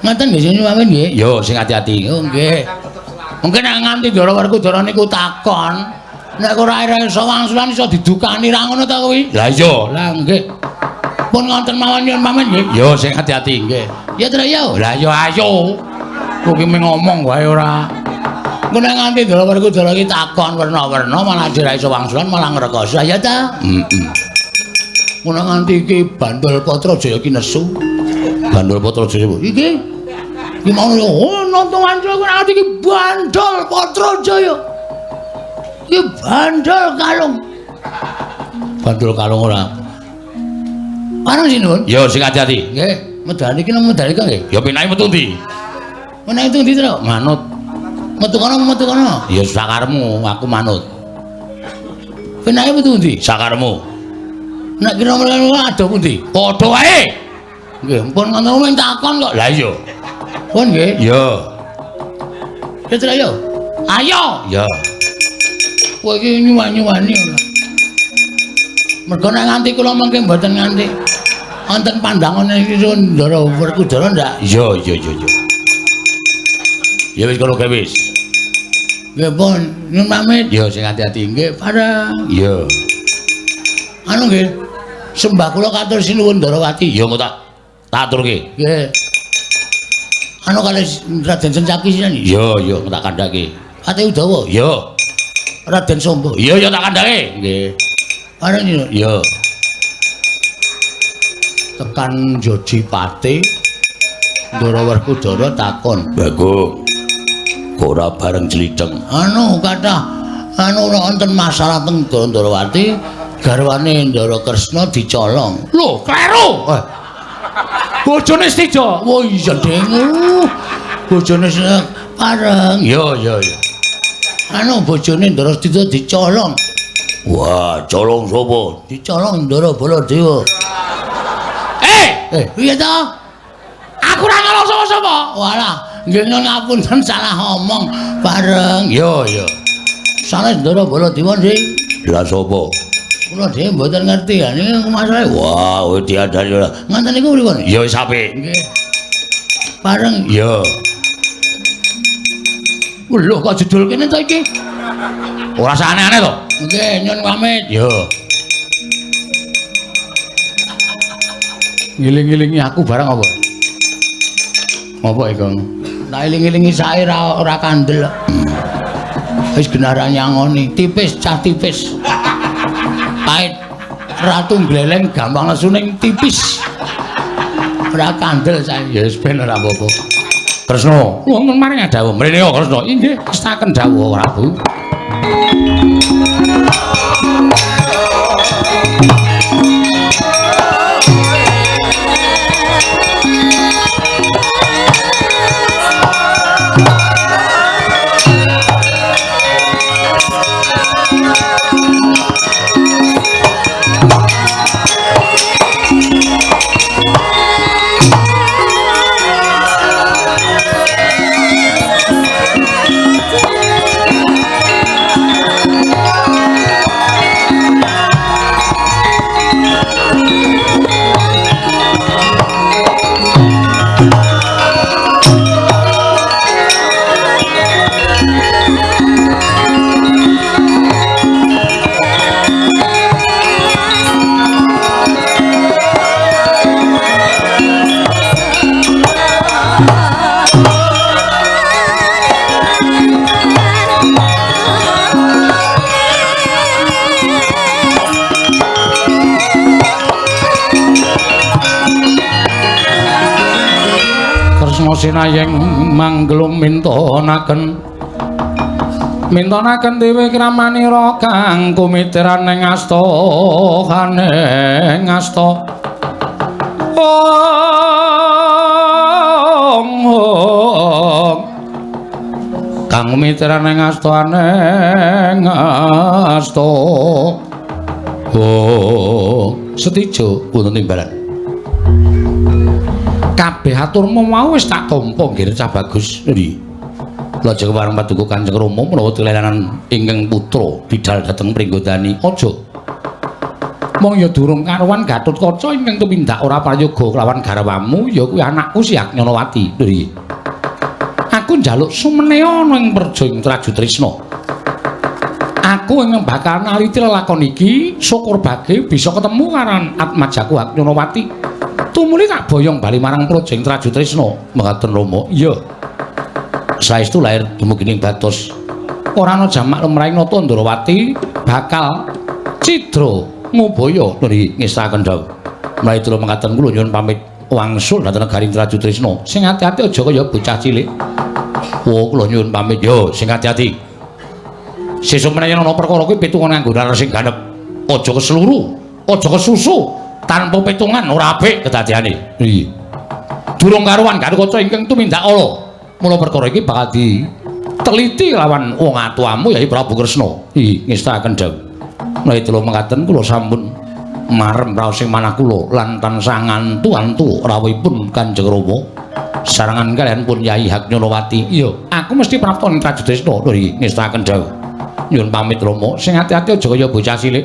Ngoten nggih sing pamit nggih. Yo sing ati-ati. Oh nggih. Mungkin nek nganti Ndara Werkudara niku takon, nek ora iso wangsulan iso didukani ra ngono ta kuwi? Lah iya. Lah nggih. Pun ngoten mawon nyuwun pamit nggih. Yo sing ati-ati nggih. Ya tra yo. Lah yo ayo. Kuwi mung ngomong wae ora. Engko nek nganti Ndara Werkudara iki takon werna-werna malah ora iso wangsulan malah ngrekoso ya ta? Heeh. Mun nganti iki Bandul Patrajaya ki nesu. Bandul Patrajaya iki. Iki mau nonton wancul kok nganti iki Bandul Patrajaya. Iki Bandul Kalung. Bandul Kalung ora. Parang Sinuwun. Yo sing ati-ati. Nggih, medal iki nang medal iki nggih. Ya penae metu ndi? Menae metu ndi, Tru? Manut. Metu kono. Ya sakarmu, aku manut. Penae metu ndi? Sakarmu. Nek kira mrene ada pundi? Padha wae. Nggih, pun ngono men takon kok. Lah iya. Pun nggih. Yo. Ya Tru yo. Ayo. Ya. Kowe iki nyuwani ora. Mergo nek nganti kula mengke mboten nganti wonten pandangan iki Ndara Werkudara ndak? Iya. Ya wis kalau wis. Nggih pun nyuwun pamit. Ya sing ati-ati nggih pareng. Iya. Anu nggih. Sembah kula katur Sinuwun Ndarawati. Ya engko tak aturke. Nggih. Anu kalih Raden Sencaki sinten? Ya tak kandhake. Pati Udawa. Ya. Raden Samba. Ya tak kandhake. Nggih. Pareng ya. Tekan Jodipati Ndara Werkudara takon, "Bagong, kok ora bareng Jliceng?" Anu kathah ora wonten masalah teng Ndarawati, garwane Ndara Kresna dicolong. Lho, kleru. Bojone Stija. Oh iya, Dengu. Bojone pareng. Ya. Anu bojone Ndara Stija dicolong. Wah, colong sapa? Dicolong Ndara Baladewa. Piye to? Aku ora nyolong sapa-sapa. Walah, nggih ngapunten salah omong. Bareng. Yo. Sanes Ndara Baladewa sing. Lah sapa? Kula dhewe mboten ngerti. Niki masalahe. Wah, kowe diadani ora. Ngoten niku pripun? Ya wis apik. Nggih. Bareng. Yo. Lho kok judul kene to iki? Ora aneh-aneh to? Nggih, nyuwun pamit. Yo. Ngiling-ngilingi aku barang apa? Apa iku? Tak eling-elingi sae ora kandel. Wis genara nyangoni, tipis cah tipis. Pait ratu gleleng gampang lesuning tipis. Ora kandel sae. Ya wis ben ora apa-apa. Kresna, wonten maring dawuh. Mrene ya Kresna. Inggih, ngestaken dawuh Prabu. Sinayeng manglum mintonaken dewe kramanira kang kumitiran ing asta kaneng asta kang kumitiran ing asta aneng asta Setijo wonten timbalan kabeh aturmu mau wis tak tampa nggih Cah Bagus. Ndi? Lajeng wareng paduka Kanjeng Rama menawa kelelanan ingkang putra bidhal dhateng pringgodani. Aja. Mong ya durung karuan Gatotkaca ingkang tumindak ora prayoga kelawan garwamu ya kuwi anakku si Agnyawati. Ndi? Aku njaluk sumenea ana ing Praja Indrajutrisna. Aku ingkang bakal naliti lelakon iki syukur bage bisa ketemu karan Atmajaku Agnyawati. Tumuli tak boyong bali marang Praja Indrajutrisna. Mekaten Rama. Iya. Saestu lair dumugining batos. Ora ana jamak lemraing nata Ndrawati bakal cidra ngubaya nuri ngestaken dawuh. Mulai kula mekaten kula nyuwun pamit wangsul dhateng negari Indrajutrisna. Sing ati-ati aja kaya bocah cilik. Kula nyuwun pamit yo sing ati-ati. Sesuk menawa ana perkara kuwi pitungan nganggo nalar sing ganep. Aja kesluru, aja kesusu. Tanpa pitungan ora apik kedadeane. Iya. Durung karuan Gatotkaca ingkang tumindak ala. Mula perkara iki bakal diteliti lawan wong atuamu yaiku Prabu Kresna. Ih, ngestaken dawuh. Menawi kula mekaten kula sampun marem raos sing manah kula lan tansah ngantu-antu rawuhipun Kanjeng Rama. Sarangan kalian pun Yai Agnyawati. Iya, aku mesti prapta ing Indrajutrisna. Nggih, ngestaken dawuh. Nyuwun pamit Rama, sing ati-ati aja kaya bocah cilik.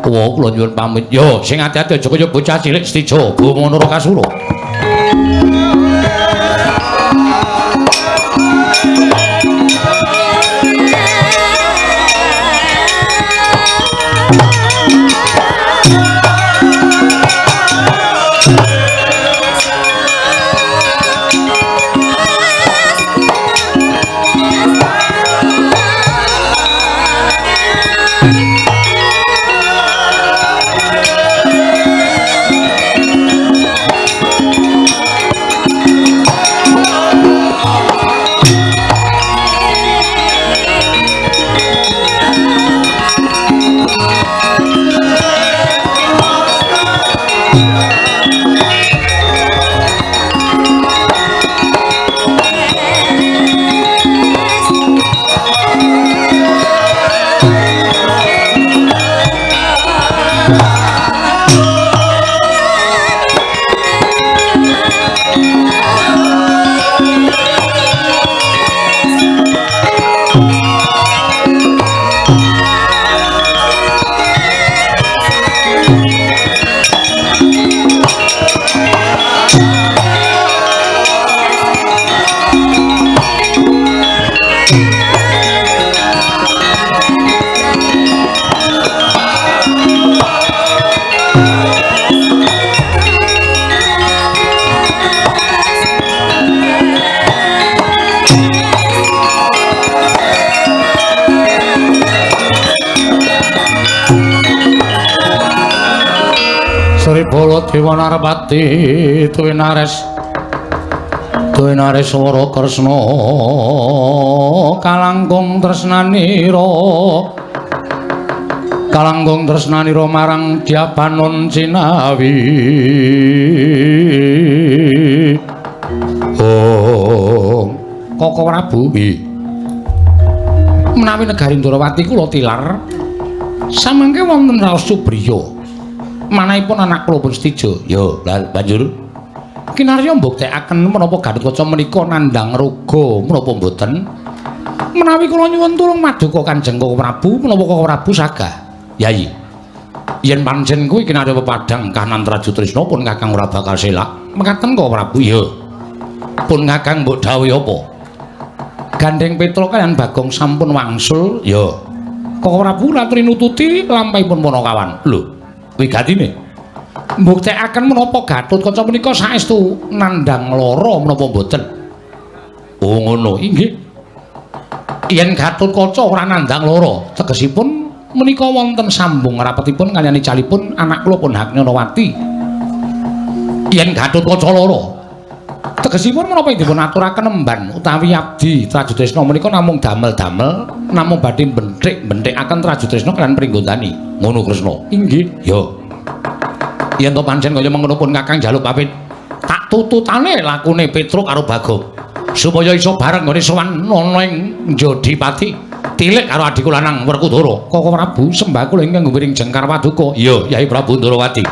Kula nyuwun pamit. Yo, sing ati-ati aja kaya bocah cilik Setijo, Bama Narakasura. Sri Bala Dewa Narpati tuwin nares Duwenare swara Kresna kalangkung tresnanira kalangkung tresnanira marang Dyapanon Cinawi oh Koko Prabu menawi negari Ndarawati kula tilar samangke wonten raos Subriya manahipun anak kula pun Setija ya banjur kinarya mbuktekaken menapa Gatotkaca menika nandhang raga menapa mboten menawi kula nyuwun tulung maduka Kanjeng Koko Prabu menapa Koko Prabu sagah Yayi yen pancen kuwi kinarya pepadhang kahanan Traju Trisna pun Kakang ora bakal selak mekaten Koko Prabu ya pun Kakang mbok dawuh apa Gandeng Petra kaliyan Bagong sampun wangsul ya Koko Prabu latri nututi lampahipun Panakawan lho wigatine mbuktekaken menapa Gatotkaca menika saestu nandhang lara menapa mboten oh ngono inggih yen Gatotkaca ora nandhang lara tegesipun menika wonten sambung rapetipun kaliyan icalipun anak kula pun Haknyanawati yen Gatotkaca lara tegesipun menapa dipun aturaken emban utawi abdi Traju Trisna menika namung damel-damel namung badhe benthik-benthikaken Traju Trisna kaliyan Pringgondani ngono Kresna inggih ya yen to pancen kaya mengkono pun Kakang jaluk pamit tak tututane lakune Petruk karo Bagong supaya iso bareng ngene sowan ana ing Jodipati tilik karo adhiku lanang Werkudara Koko Prabu sembah kula ingkang ngwiring jengkar paduka iya Yai Prabu Ndarawati